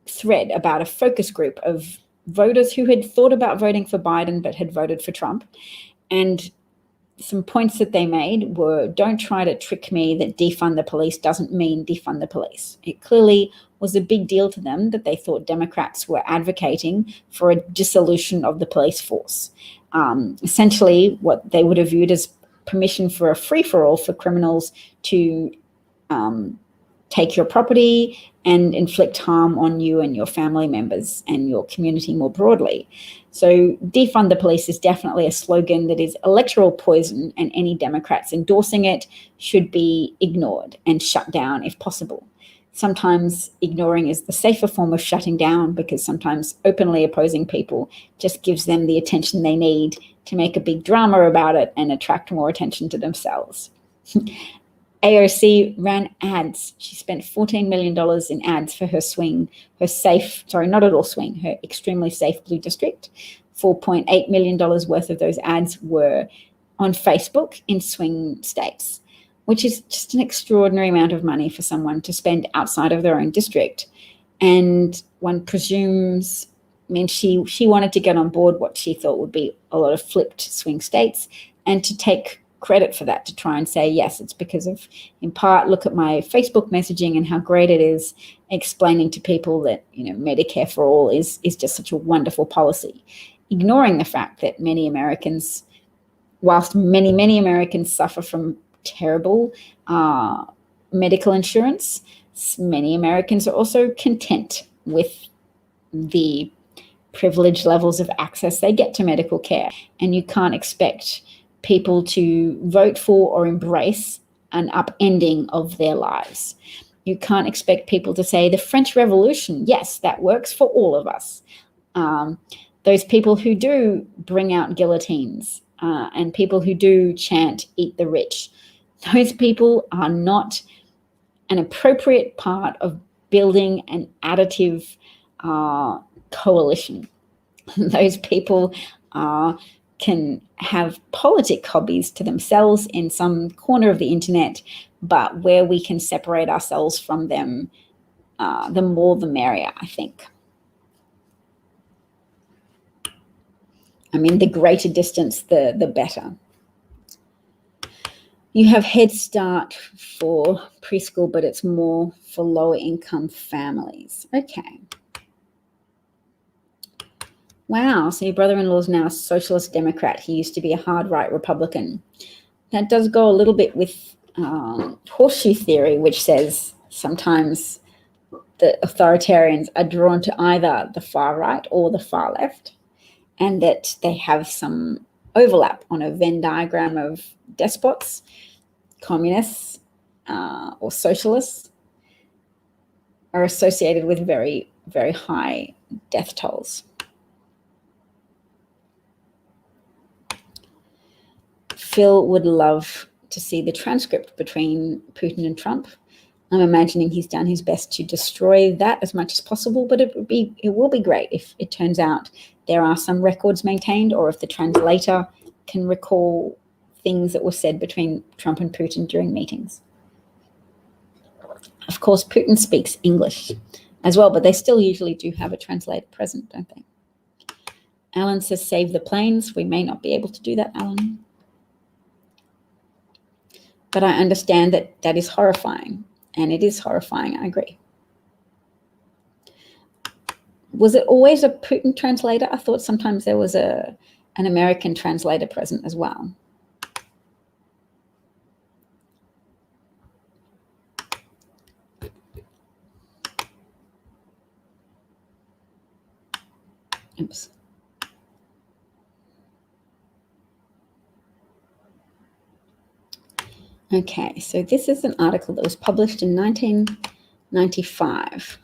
thread about a focus group of voters who had thought about voting for Biden but had voted for Trump. And some points that they made were, don't try to trick me that defund the police doesn't mean defund the police. It clearly was a big deal to them that they thought Democrats were advocating for a dissolution of the police force. Essentially, what they would have viewed as permission for a free-for-all for criminals to take your property and inflict harm on you and your family members and your community more broadly. So defund the police is definitely a slogan that is electoral poison, and any Democrats endorsing it should be ignored and shut down if possible. Sometimes ignoring is the safer form of shutting down, because sometimes openly opposing people just gives them the attention they need to make a big drama about it and attract more attention to themselves. AOC ran ads. She spent $14 million in ads for her her extremely safe blue district. $4.8 million worth of those ads were on Facebook in swing states, which is just an extraordinary amount of money for someone to spend outside of their own district. And one presumes, she wanted to get on board what she thought would be a lot of flipped swing states and to take credit for that, to try and say, yes, it's because of, in part, look at my Facebook messaging and how great it is, explaining to people that, Medicare for all is just such a wonderful policy, ignoring the fact that many Americans, whilst many, many Americans suffer from terrible medical insurance, many Americans are also content with the privilege levels of access they get to medical care. And you can't expect people to vote for or embrace an upending of their lives. You can't expect people to say the French Revolution, yes, that works for all of us. Those people who do bring out guillotines and people who do chant, eat the rich, those people are not an appropriate part of building an additive coalition. Those people can have politic hobbies to themselves in some corner of the internet, but where we can separate ourselves from them, the more the merrier, I think. I mean, the greater distance, the better. You have Head Start for preschool, but it's more for lower income families. Okay. Wow, so your brother-in-law is now a socialist Democrat. He used to be a hard right Republican. That does go a little bit with horseshoe theory, which says sometimes the authoritarians are drawn to either the far right or the far left, and that they have some overlap on a Venn diagram of despots, communists, or socialists are associated with very, very high death tolls. Phil would love to see the transcript between Putin and Trump. I'm imagining he's done his best to destroy that as much as possible, but it will be great if it turns out there are some records maintained, or if the translator can recall things that were said between Trump and Putin during meetings. Of course, Putin speaks English as well, but they still usually do have a translator present, don't they? Alan says, save the planes. We may not be able to do that, Alan. But I understand that that is horrifying, and it is horrifying, I agree. Was it always a Putin translator? I thought sometimes there was an American translator present as well. Oops. Okay, so this is an article that was published in 1995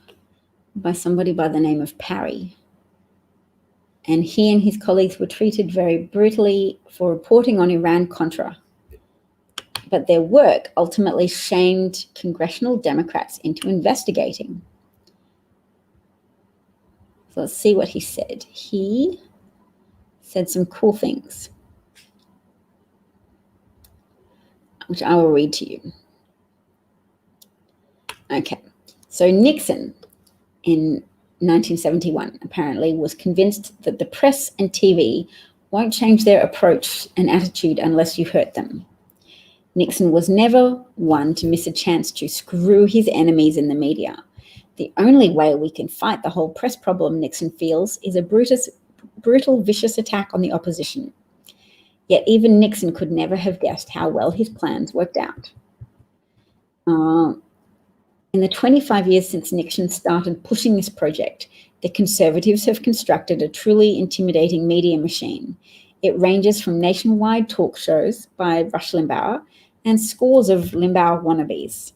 by somebody by the name of Parry. And he and his colleagues were treated very brutally for reporting on Iran-Contra. But their work ultimately shamed congressional Democrats into investigating. So let's see what he said. He said some cool things, which I will read to you. Okay, so Nixon in 1971 apparently was convinced that the press and TV won't change their approach and attitude unless you hurt them. Nixon was never one to miss a chance to screw his enemies in the media. The only way we can fight the whole press problem, Nixon feels, is a brutal, vicious attack on the opposition. Yet even Nixon could never have guessed how well his plans worked out. In the 25 years since Nixon started pushing this project, the Conservatives have constructed a truly intimidating media machine. It ranges from nationwide talk shows by Rush Limbaugh and scores of Limbaugh wannabes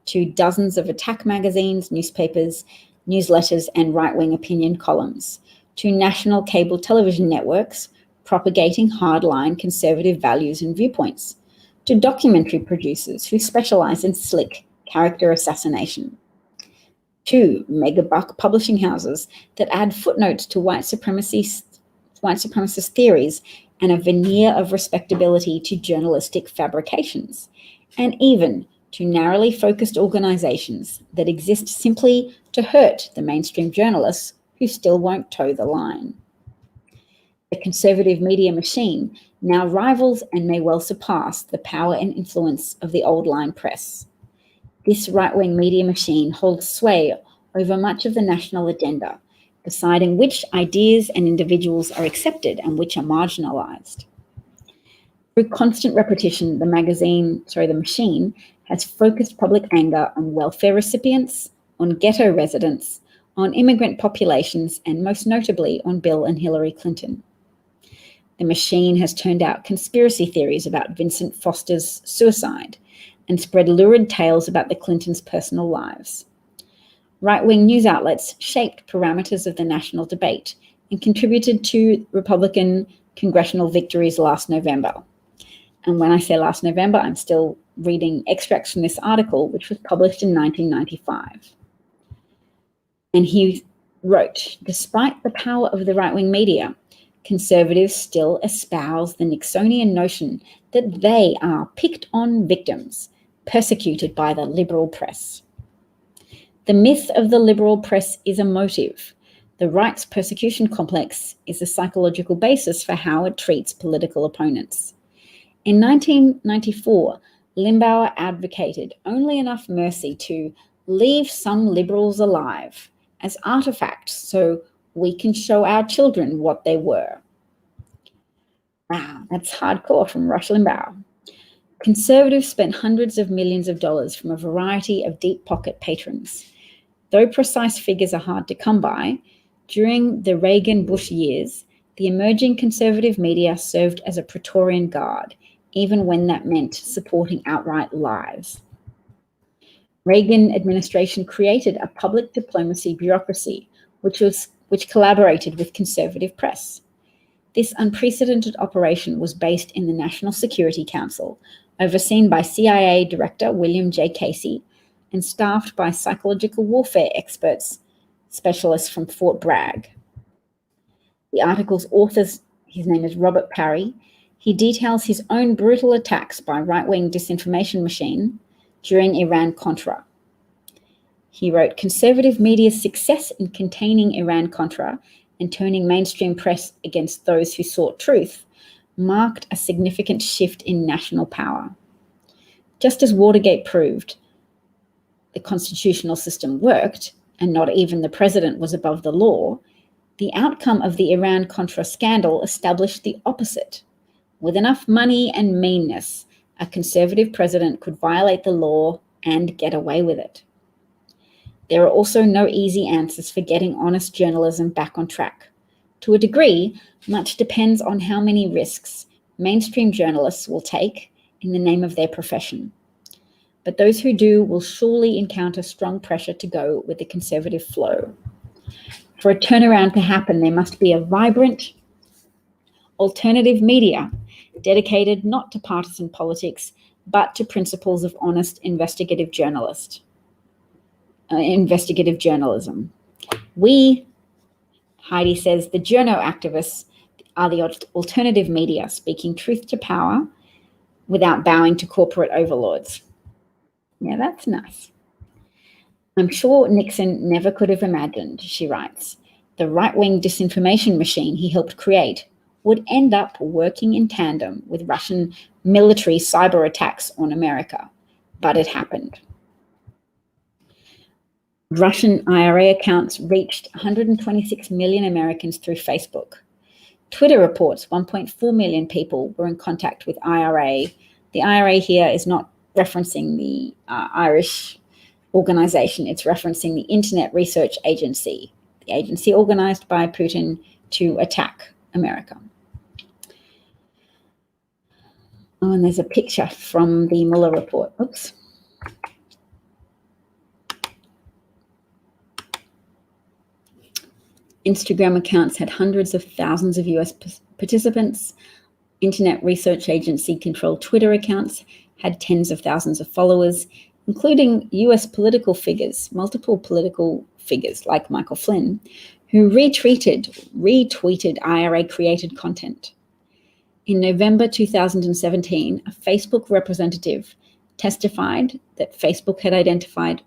to dozens of attack magazines, newspapers, newsletters, and right-wing opinion columns, to national cable television networks propagating hardline conservative values and viewpoints, to documentary producers who specialize in slick character assassination, to mega-buck publishing houses that add footnotes to white supremacist theories and a veneer of respectability to journalistic fabrications, and even to narrowly focused organizations that exist simply to hurt the mainstream journalists who still won't toe the line. The The conservative media machine now rivals and may well surpass the power and influence of the old line press. This right-wing media machine holds sway over much of the national agenda, deciding which ideas and individuals are accepted and which are marginalized. Through constant repetition, the machine has focused public anger on welfare recipients, on ghetto residents, on immigrant populations, and most notably on Bill and Hillary Clinton. The machine has turned out conspiracy theories about Vincent Foster's suicide and spread lurid tales about the Clintons' personal lives. Right-wing news outlets shaped parameters of the national debate and contributed to Republican congressional victories last November. And when I say last November, I'm still reading extracts from this article, which was published in 1995. And he wrote, despite the power of the right-wing media, conservatives still espouse the Nixonian notion that they are picked-on victims, persecuted by the liberal press. The myth of the liberal press is a motive. The right's persecution complex is the psychological basis for how it treats political opponents. In 1994, Limbauer advocated only enough mercy to leave some liberals alive as artifacts so we can show our children what they were. Wow, that's hardcore from Rush Limbaugh. Conservatives spent hundreds of millions of dollars from a variety of deep pocket patrons. Though precise figures are hard to come by, during the Reagan-Bush years, the emerging conservative media served as a Praetorian Guard, even when that meant supporting outright lies. Reagan administration created a public diplomacy bureaucracy, which collaborated with conservative press. This unprecedented operation was based in the National Security Council, overseen by CIA Director William J. Casey, and staffed by psychological warfare experts, specialists from Fort Bragg. The article's author, his name is Robert Parry. He details his own brutal attacks by right-wing disinformation machine during Iran-Contra. He wrote, conservative media's success in containing Iran-Contra and turning mainstream press against those who sought truth marked a significant shift in national power. Just as Watergate proved the constitutional system worked and not even the president was above the law, the outcome of the Iran-Contra scandal established the opposite. With enough money and meanness, a conservative president could violate the law and get away with it. There are also no easy answers for getting honest journalism back on track. To a degree, much depends on how many risks mainstream journalists will take in the name of their profession. But those who do will surely encounter strong pressure to go with the conservative flow. For a turnaround to happen, there must be a vibrant alternative media dedicated not to partisan politics, but to principles of honest investigative journalism. We, Heidi says, the journo activists are the alternative media, speaking truth to power without bowing to corporate overlords. Yeah, that's nice. I'm sure Nixon never could have imagined, she writes, the right-wing disinformation machine he helped create would end up working in tandem with Russian military cyber attacks on America. But it happened. Russian IRA accounts reached 126 million Americans through Facebook. Twitter reports 1.4 million people were in contact with IRA. The IRA here is not referencing the Irish organization. It's referencing the Internet Research Agency, the agency organized by Putin to attack America. Oh, and there's a picture from the Mueller report. Oops. Instagram accounts had hundreds of thousands of US participants. Internet Research Agency controlled Twitter accounts had tens of thousands of followers, including US political figures, multiple political figures like Michael Flynn, who retweeted IRA-created content. In November 2017, a Facebook representative testified that Facebook had identified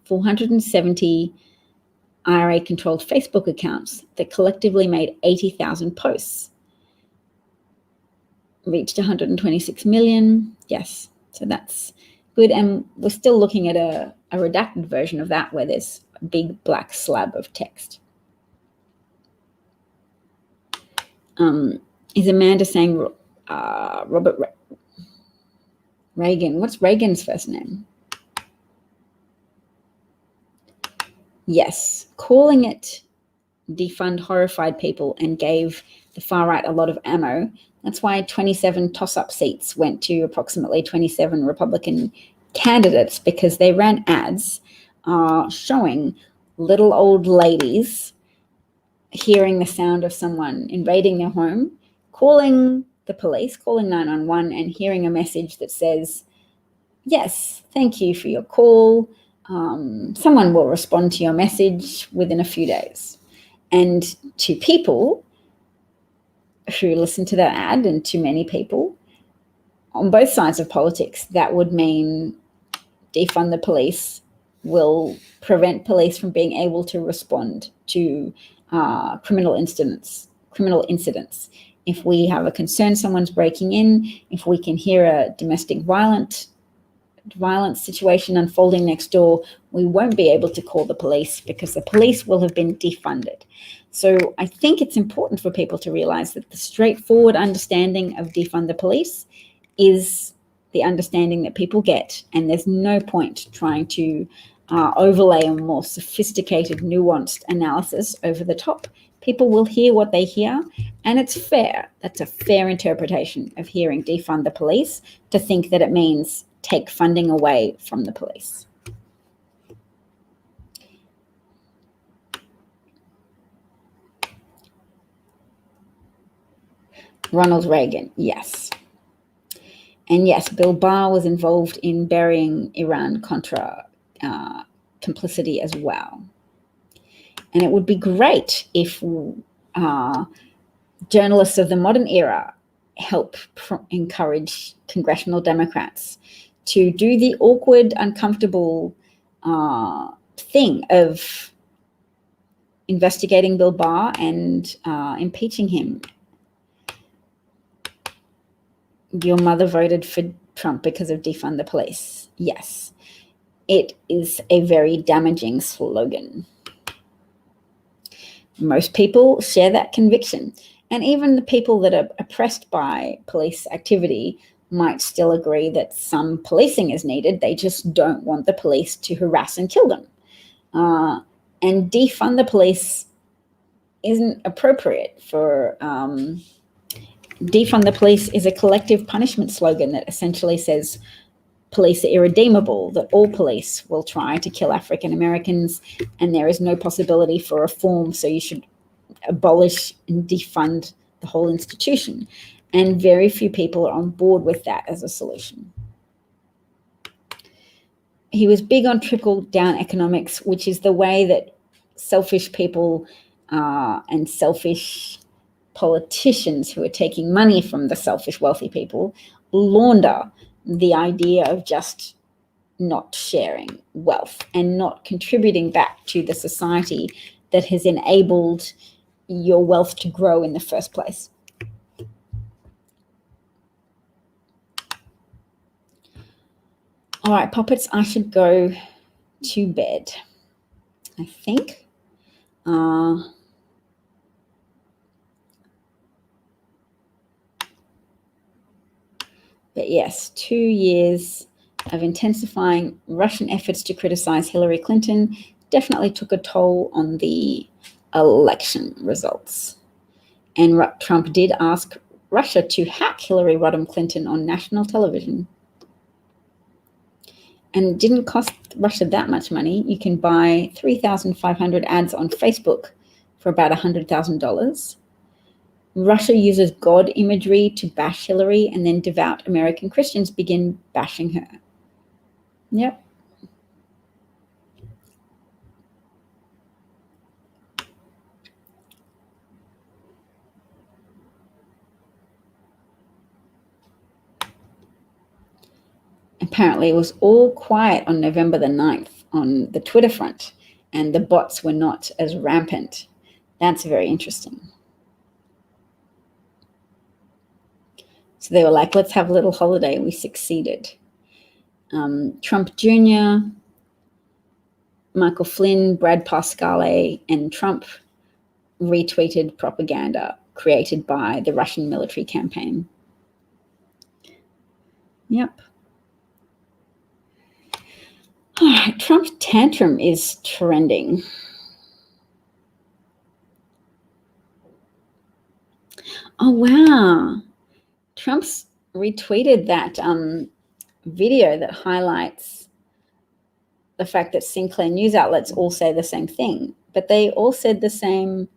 470 IRA-controlled Facebook accounts that collectively made 80,000 posts. reached 126 million. Yes, so that's good. And we're still looking at a redacted version of that where there's a big black slab of text. Is Amanda saying Robert Reagan? What's Reagan's first name? Yes, calling it defund horrified people and gave the far right a lot of ammo. That's why 27 toss-up seats went to approximately 27 Republican candidates, because they ran ads showing little old ladies hearing the sound of someone invading their home, calling the police, calling 911, and hearing a message that says, yes, thank you for your call. Someone will respond to your message within a few days. And to people who listen to that ad, and to many people on both sides of politics, that would mean defund the police will prevent police from being able to respond to criminal incidents. If we have a concern someone's breaking in, if we can hear a domestic violence situation unfolding next door, we won't be able to call the police because the police will have been defunded. So I think it's important for people to realize that the straightforward understanding of defund the police is the understanding that people get, and there's no point trying to overlay a more sophisticated, nuanced analysis over the top. People will hear what they hear, and it's fair. That's a fair interpretation of hearing defund the police, to think that it means take funding away from the police. Ronald Reagan, yes. And yes, Bill Barr was involved in burying Iran-Contra complicity as well. And it would be great if journalists of the modern era help encourage congressional Democrats to do the awkward, uncomfortable thing of investigating Bill Barr and impeaching him. Your mother voted for Trump because of defund the police. Yes, it is a very damaging slogan. Most people share that conviction. And even the people that are oppressed by police activity might still agree that some policing is needed. They just don't want the police to harass and kill them. And defund the police isn't appropriate for... defund the police is a collective punishment slogan that essentially says police are irredeemable, that all police will try to kill African Americans, and there is no possibility for reform, so you should abolish and defund the whole institution. And very few people are on board with that as a solution. He was big on trickle-down economics, which is the way that selfish people and selfish politicians who are taking money from the selfish wealthy people launder the idea of just not sharing wealth and not contributing back to the society that has enabled your wealth to grow in the first place. All right, puppets, I should go to bed, I think. But yes, 2 years of intensifying Russian efforts to criticize Hillary Clinton definitely took a toll on the election results. And Trump did ask Russia to hack Hillary Rodham Clinton on national television. And it didn't cost Russia that much money. You can buy 3,500 ads on Facebook for about $100,000. Russia uses God imagery to bash Hillary, and then devout American Christians begin bashing her. Yep. Apparently, it was all quiet on November the 9th on the Twitter front, and the bots were not as rampant. That's very interesting. So they were like, let's have a little holiday. We succeeded. Trump Jr., Michael Flynn, Brad Pascale, and Trump retweeted propaganda created by the Russian military campaign. Yep. All right, Trump's tantrum is trending. Oh, wow. Trump's retweeted that video that highlights the fact that Sinclair news outlets all say the same thing, but they all said the same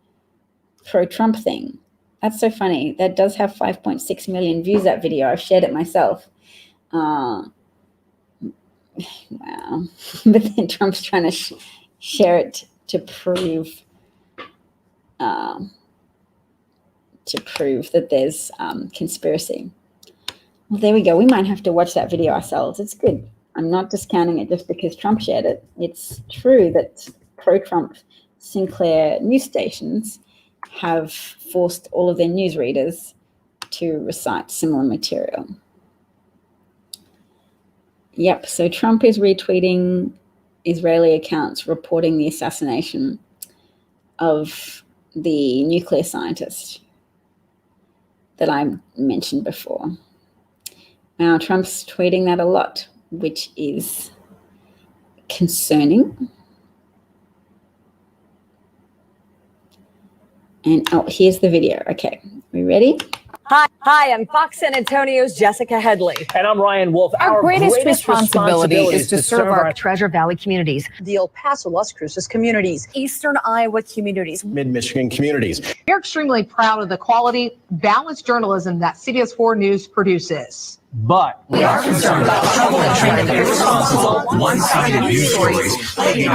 pro-Trump thing. That's so funny. That does have 5.6 million views, that video. I've shared it myself. Wow. But then Trump's trying to share it to prove that there's conspiracy. Well, there we go. We might have to watch that video ourselves. It's good. I'm not discounting it just because Trump shared it. It's true that pro-Trump Sinclair news stations have forced all of their newsreaders to recite similar material. Yep, so Trump is retweeting Israeli accounts reporting the assassination of the nuclear scientist that I mentioned before. Now, Trump's tweeting that a lot, which is concerning. And oh, here's the video. Okay, we ready? Hi, I'm Fox San Antonio's Jessica Headley. And I'm Ryan Wolf. Our greatest responsibility is to serve our Treasure Valley communities, the El Paso, Las Cruces communities, Eastern Iowa communities, Mid-Michigan communities. We're extremely proud of the quality, balanced journalism that CBS 4 News produces. But we are concerned about troubling and irresponsible, one-sided news stories plaguing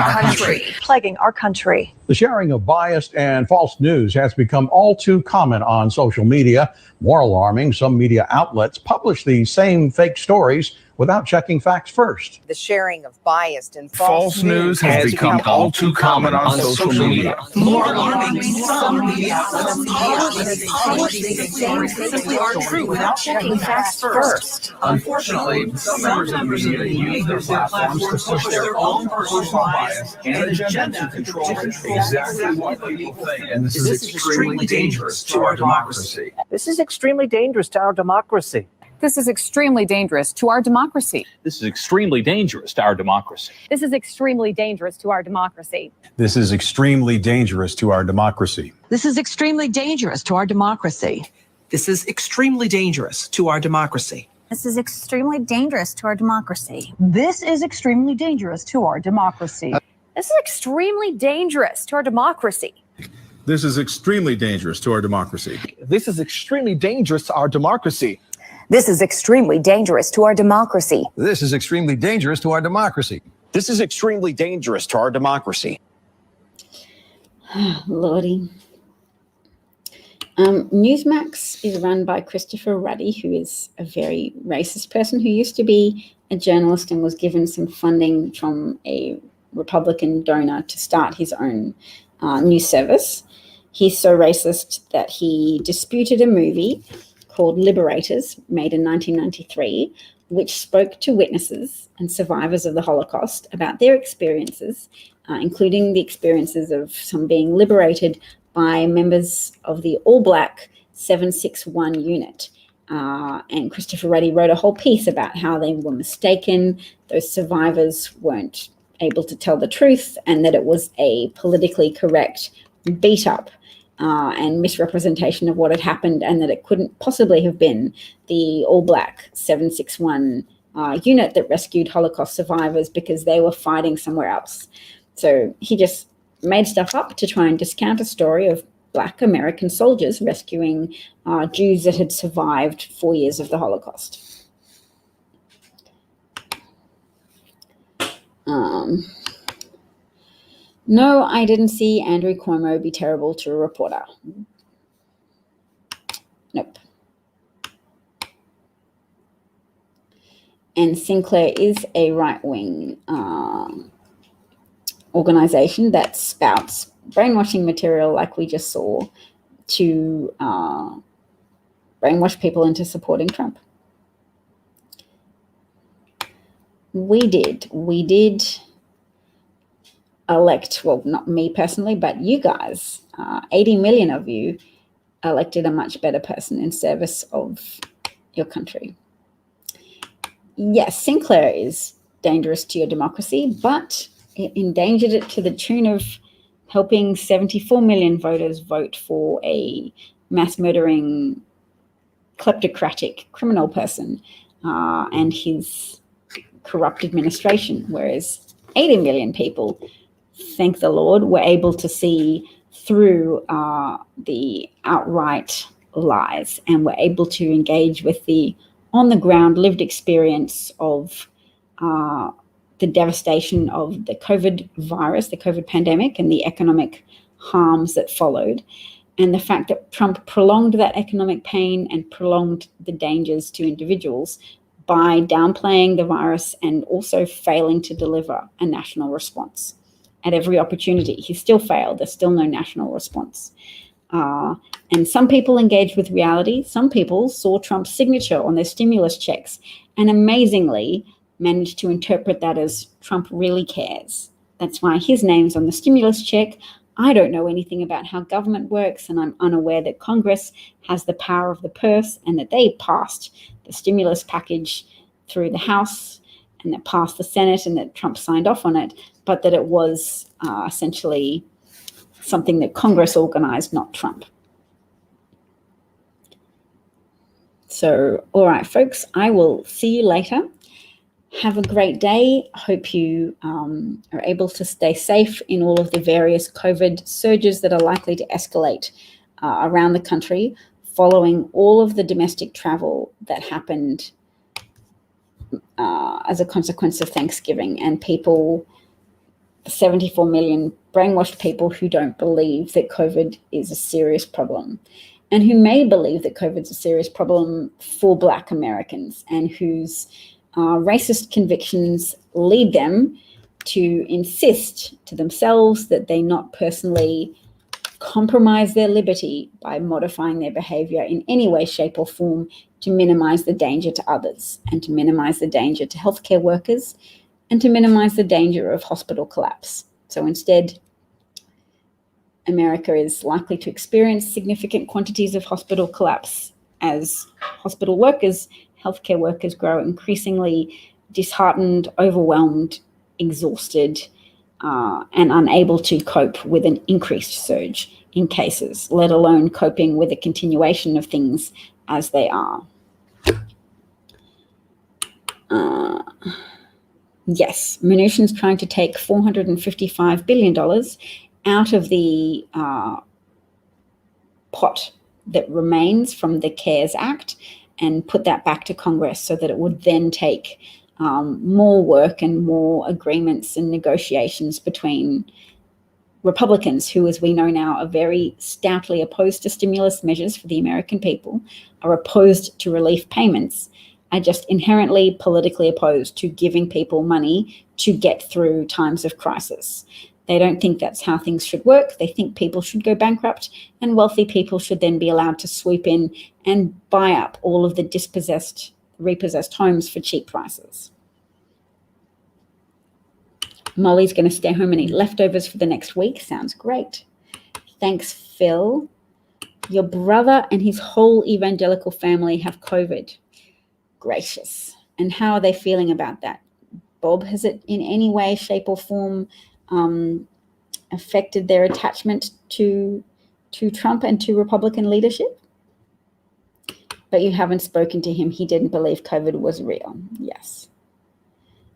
our country. The sharing of biased and false news has become all too common on social media. More alarming, some media outlets publish these same fake stories without checking facts first. the sharing of biased and False news has become all too common on social media. More alarming, some media outlets publish these stories simply aren't true without checking facts first. Unfortunately, some members of the media use their platforms to push their own personal bias and agenda to control exactly what people think. And this is extremely dangerous to our democracy. this is extremely dangerous to our democracy. This is extremely dangerous to our democracy. This is extremely dangerous to our democracy. This is extremely dangerous to our democracy. This is extremely dangerous to our democracy. This is extremely dangerous to our democracy. This is extremely dangerous to our democracy. This is extremely dangerous to our democracy. This is extremely dangerous to our democracy. This is extremely dangerous to our democracy. This is extremely dangerous to our democracy. This is extremely dangerous to our democracy. This is extremely dangerous to our democracy. This is extremely dangerous to our democracy. This is extremely dangerous to our democracy. Lordy. Newsmax is run by Christopher Ruddy, who is a very racist person who used to be a journalist and was given some funding from a Republican donor to start his own news service. He's so racist that he disputed a movie called Liberators, made in 1993, which spoke to witnesses and survivors of the Holocaust about their experiences, including the experiences of some being liberated by members of the all-black 761 unit. And Christopher Ruddy wrote a whole piece about how they were mistaken, those survivors weren't able to tell the truth, and that it was a politically correct beat-up and misrepresentation of what had happened, and that it couldn't possibly have been the all-black 761 unit that rescued Holocaust survivors because they were fighting somewhere else. So he just made stuff up to try and discount a story of Black American soldiers rescuing Jews that had survived 4 years of the Holocaust. No, I didn't see Andrew Cuomo be terrible to a reporter. Nope. And Sinclair is a right-wing organization that spouts brainwashing material like we just saw to brainwash people into supporting Trump. We did elect, well, not me personally, but you guys, 80 million of you elected a much better person in service of your country. Yes, Sinclair is dangerous to your democracy, but it endangered it to the tune of helping 74 million voters vote for a mass murdering, kleptocratic criminal person and his corrupt administration, whereas 80 million people, thank the Lord, were able to see through the outright lies and were able to engage with the on-the-ground lived experience of the devastation of the COVID virus, the COVID pandemic, and the economic harms that followed. And the fact that Trump prolonged that economic pain and prolonged the dangers to individuals by downplaying the virus and also failing to deliver a national response. At every opportunity, he still failed. There's still no national response. And some people engaged with reality. Some people saw Trump's signature on their stimulus checks and amazingly managed to interpret that as Trump really cares. That's why his name's on the stimulus check. I don't know anything about how government works, and I'm unaware that Congress has the power of the purse and that they passed the stimulus package through the House and that passed the Senate and that Trump signed off on it, but that it was essentially something that Congress organized, not Trump. So, all right, folks, I will see you later. Have a great day. Hope you are able to stay safe in all of the various COVID surges that are likely to escalate around the country following all of the domestic travel that happened as a consequence of Thanksgiving, and people, 74 million brainwashed people who don't believe that COVID is a serious problem and who may believe that COVID is a serious problem for Black Americans and whose racist convictions lead them to insist to themselves that they not personally compromise their liberty by modifying their behavior in any way, shape, or form to minimize the danger to others and to minimize the danger to healthcare workers and to minimize the danger of hospital collapse. So instead, America is likely to experience significant quantities of hospital collapse as hospital workers, healthcare workers grow increasingly disheartened, overwhelmed, exhausted, and unable to cope with an increased surge in cases, let alone coping with a continuation of things as they are. Yes, Mnuchin's trying to take $455 billion out of the pot that remains from the CARES Act and put that back to Congress so that it would then take more work and more agreements and negotiations between Republicans, who, as we know now, are very stoutly opposed to stimulus measures for the American people, are opposed to relief payments, are just inherently politically opposed to giving people money to get through times of crisis. They don't think that's how things should work. They think people should go bankrupt and wealthy people should then be allowed to swoop in and buy up all of the repossessed homes for cheap prices. Molly's going to stay home and eat leftovers for the next week. Sounds great. Thanks, Phil. Your brother and his whole evangelical family have COVID. Gracious. And how are they feeling about that? Bob, has it in any way, shape, or form affected their attachment to Trump and to Republican leadership? But you haven't spoken to him. He didn't believe COVID was real. Yes.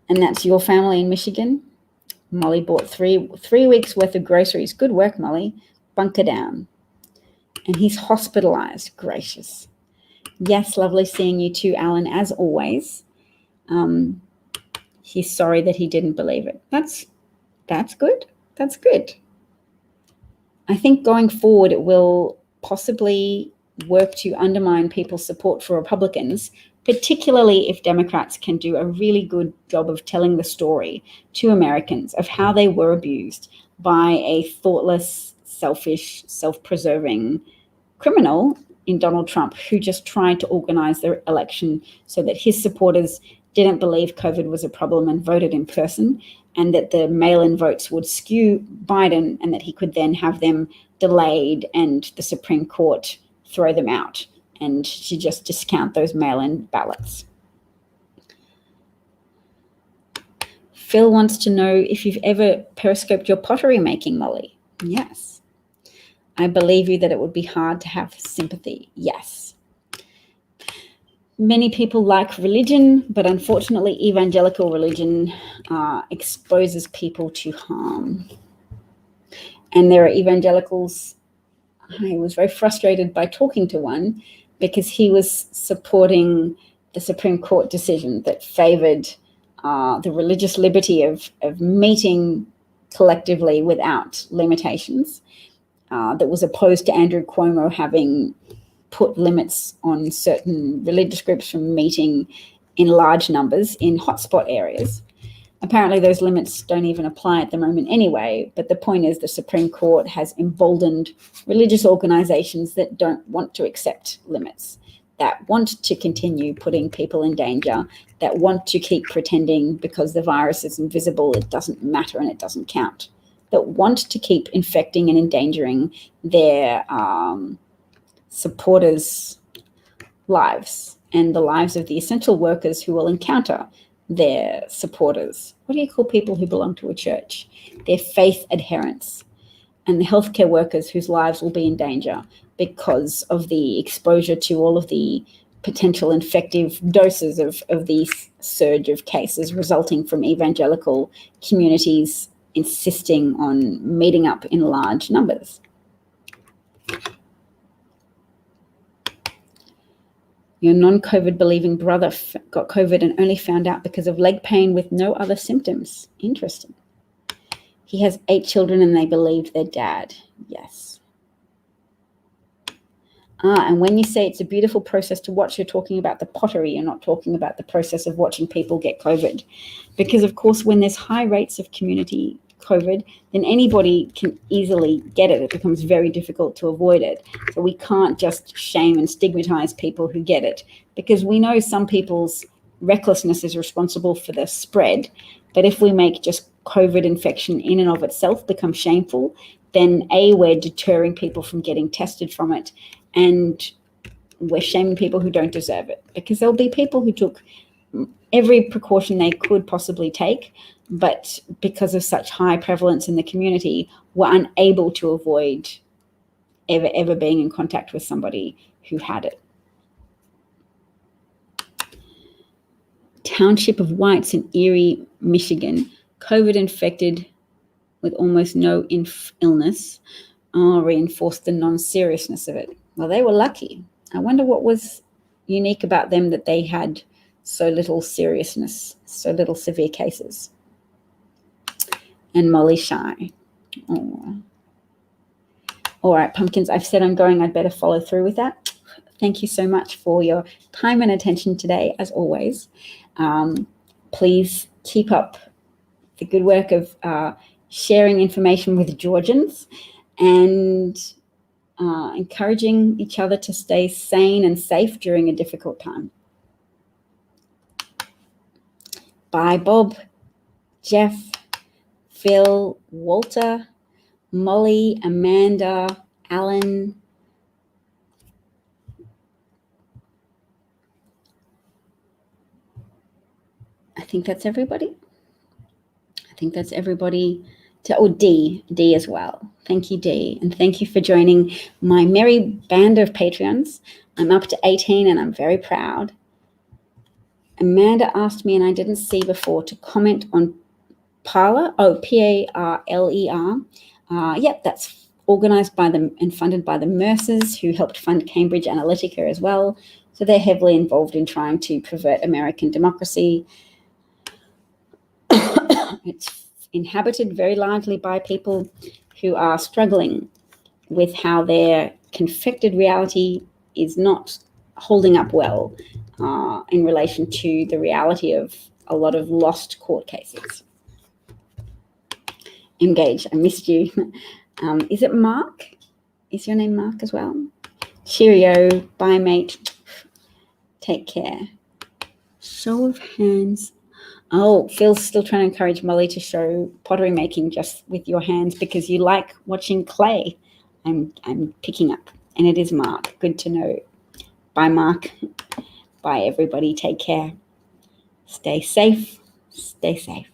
And that's your family in Michigan? Molly bought three weeks worth of groceries. Good work, Molly. Bunker down. And he's hospitalized. Gracious. Yes, lovely seeing you too, Alan, as always. He's sorry that he didn't believe it. That's good. That's good. I think going forward, it will possibly work to undermine people's support for Republicans, particularly if Democrats can do a really good job of telling the story to Americans of how they were abused by a thoughtless, selfish, self-preserving criminal in Donald Trump, who just tried to organize the election so that his supporters didn't believe COVID was a problem and voted in person, and that the mail-in votes would skew Biden and that he could then have them delayed and the Supreme Court throw them out and to just discount those mail-in ballots. Phil wants to know if you've ever periscoped your pottery making, Molly. Yes. I believe you that it would be hard to have sympathy. Yes. Many people like religion, but unfortunately evangelical religion exposes people to harm. And there are evangelicals, I was very frustrated by talking to one because he was supporting the Supreme Court decision that favored the religious liberty of meeting collectively without limitations, that was opposed to Andrew Cuomo having put limits on certain religious groups from meeting in large numbers in hotspot areas. Apparently those limits don't even apply at the moment anyway, but the point is the Supreme Court has emboldened religious organizations that don't want to accept limits, that want to continue putting people in danger, that want to keep pretending because the virus is invisible, it doesn't matter and it doesn't count, that want to keep infecting and endangering their supporters' lives and the lives of the essential workers who will encounter their supporters. What do you call people who belong to a church? Their faith adherents, and the healthcare workers whose lives will be in danger because of the exposure to all of the potential infective doses of the surge of cases resulting from evangelical communities insisting on meeting up in large numbers. Your non-COVID believing brother got COVID and only found out because of leg pain with no other symptoms. Interesting. He has 8 children and they believed their dad. Yes. And when you say it's a beautiful process to watch, you're talking about the pottery. You're not talking about the process of watching people get COVID. Because, of course, when there's high rates of community COVID, then anybody can easily get it. It becomes very difficult to avoid it. So we can't just shame and stigmatize people who get it, because we know some people's recklessness is responsible for the spread. But if we make just COVID infection in and of itself become shameful, then A, we're deterring people from getting tested from it, and we're shaming people who don't deserve it, because there'll be people who took every precaution they could possibly take, but because of such high prevalence in the community, were unable to avoid ever being in contact with somebody who had it. Township of Whites in Erie, Michigan, COVID infected with almost no illness, reinforced the non-seriousness of it. Well, they were lucky. I wonder what was unique about them that they had so little seriousness, so little severe cases. And Molly shy. Oh. All right, pumpkins, I've said I'm going. I'd better follow through with that. Thank you so much for your time and attention today, as always. Please keep up the good work of sharing information with Georgians and encouraging each other to stay sane and safe during a difficult time. Bye, Bob, Jeff, Phil, Walter, Molly, Amanda, Alan. I think that's everybody. I think that's everybody. D as well. Thank you, D. And thank you for joining my merry band of Patreons. I'm up to 18 and I'm very proud. Amanda asked me, and I didn't see before, to comment on Parler. Oh, Parler. Yep, that's organized by them and funded by the Mercers, who helped fund Cambridge Analytica as well. So they're heavily involved in trying to pervert American democracy. It's inhabited very largely by people who are struggling with how their confected reality is not holding up well in relation to the reality of a lot of lost court cases. Engage, I missed you. Is it Mark? Is your name Mark as well? Cheerio. Bye, mate. Take care. Show of hands. Oh, Phil's still trying to encourage Molly to show pottery making just with your hands because you like watching clay. I'm picking up. And it is Mark. Good to know. Bye, Mark. Bye, everybody. Take care. Stay safe. Stay safe.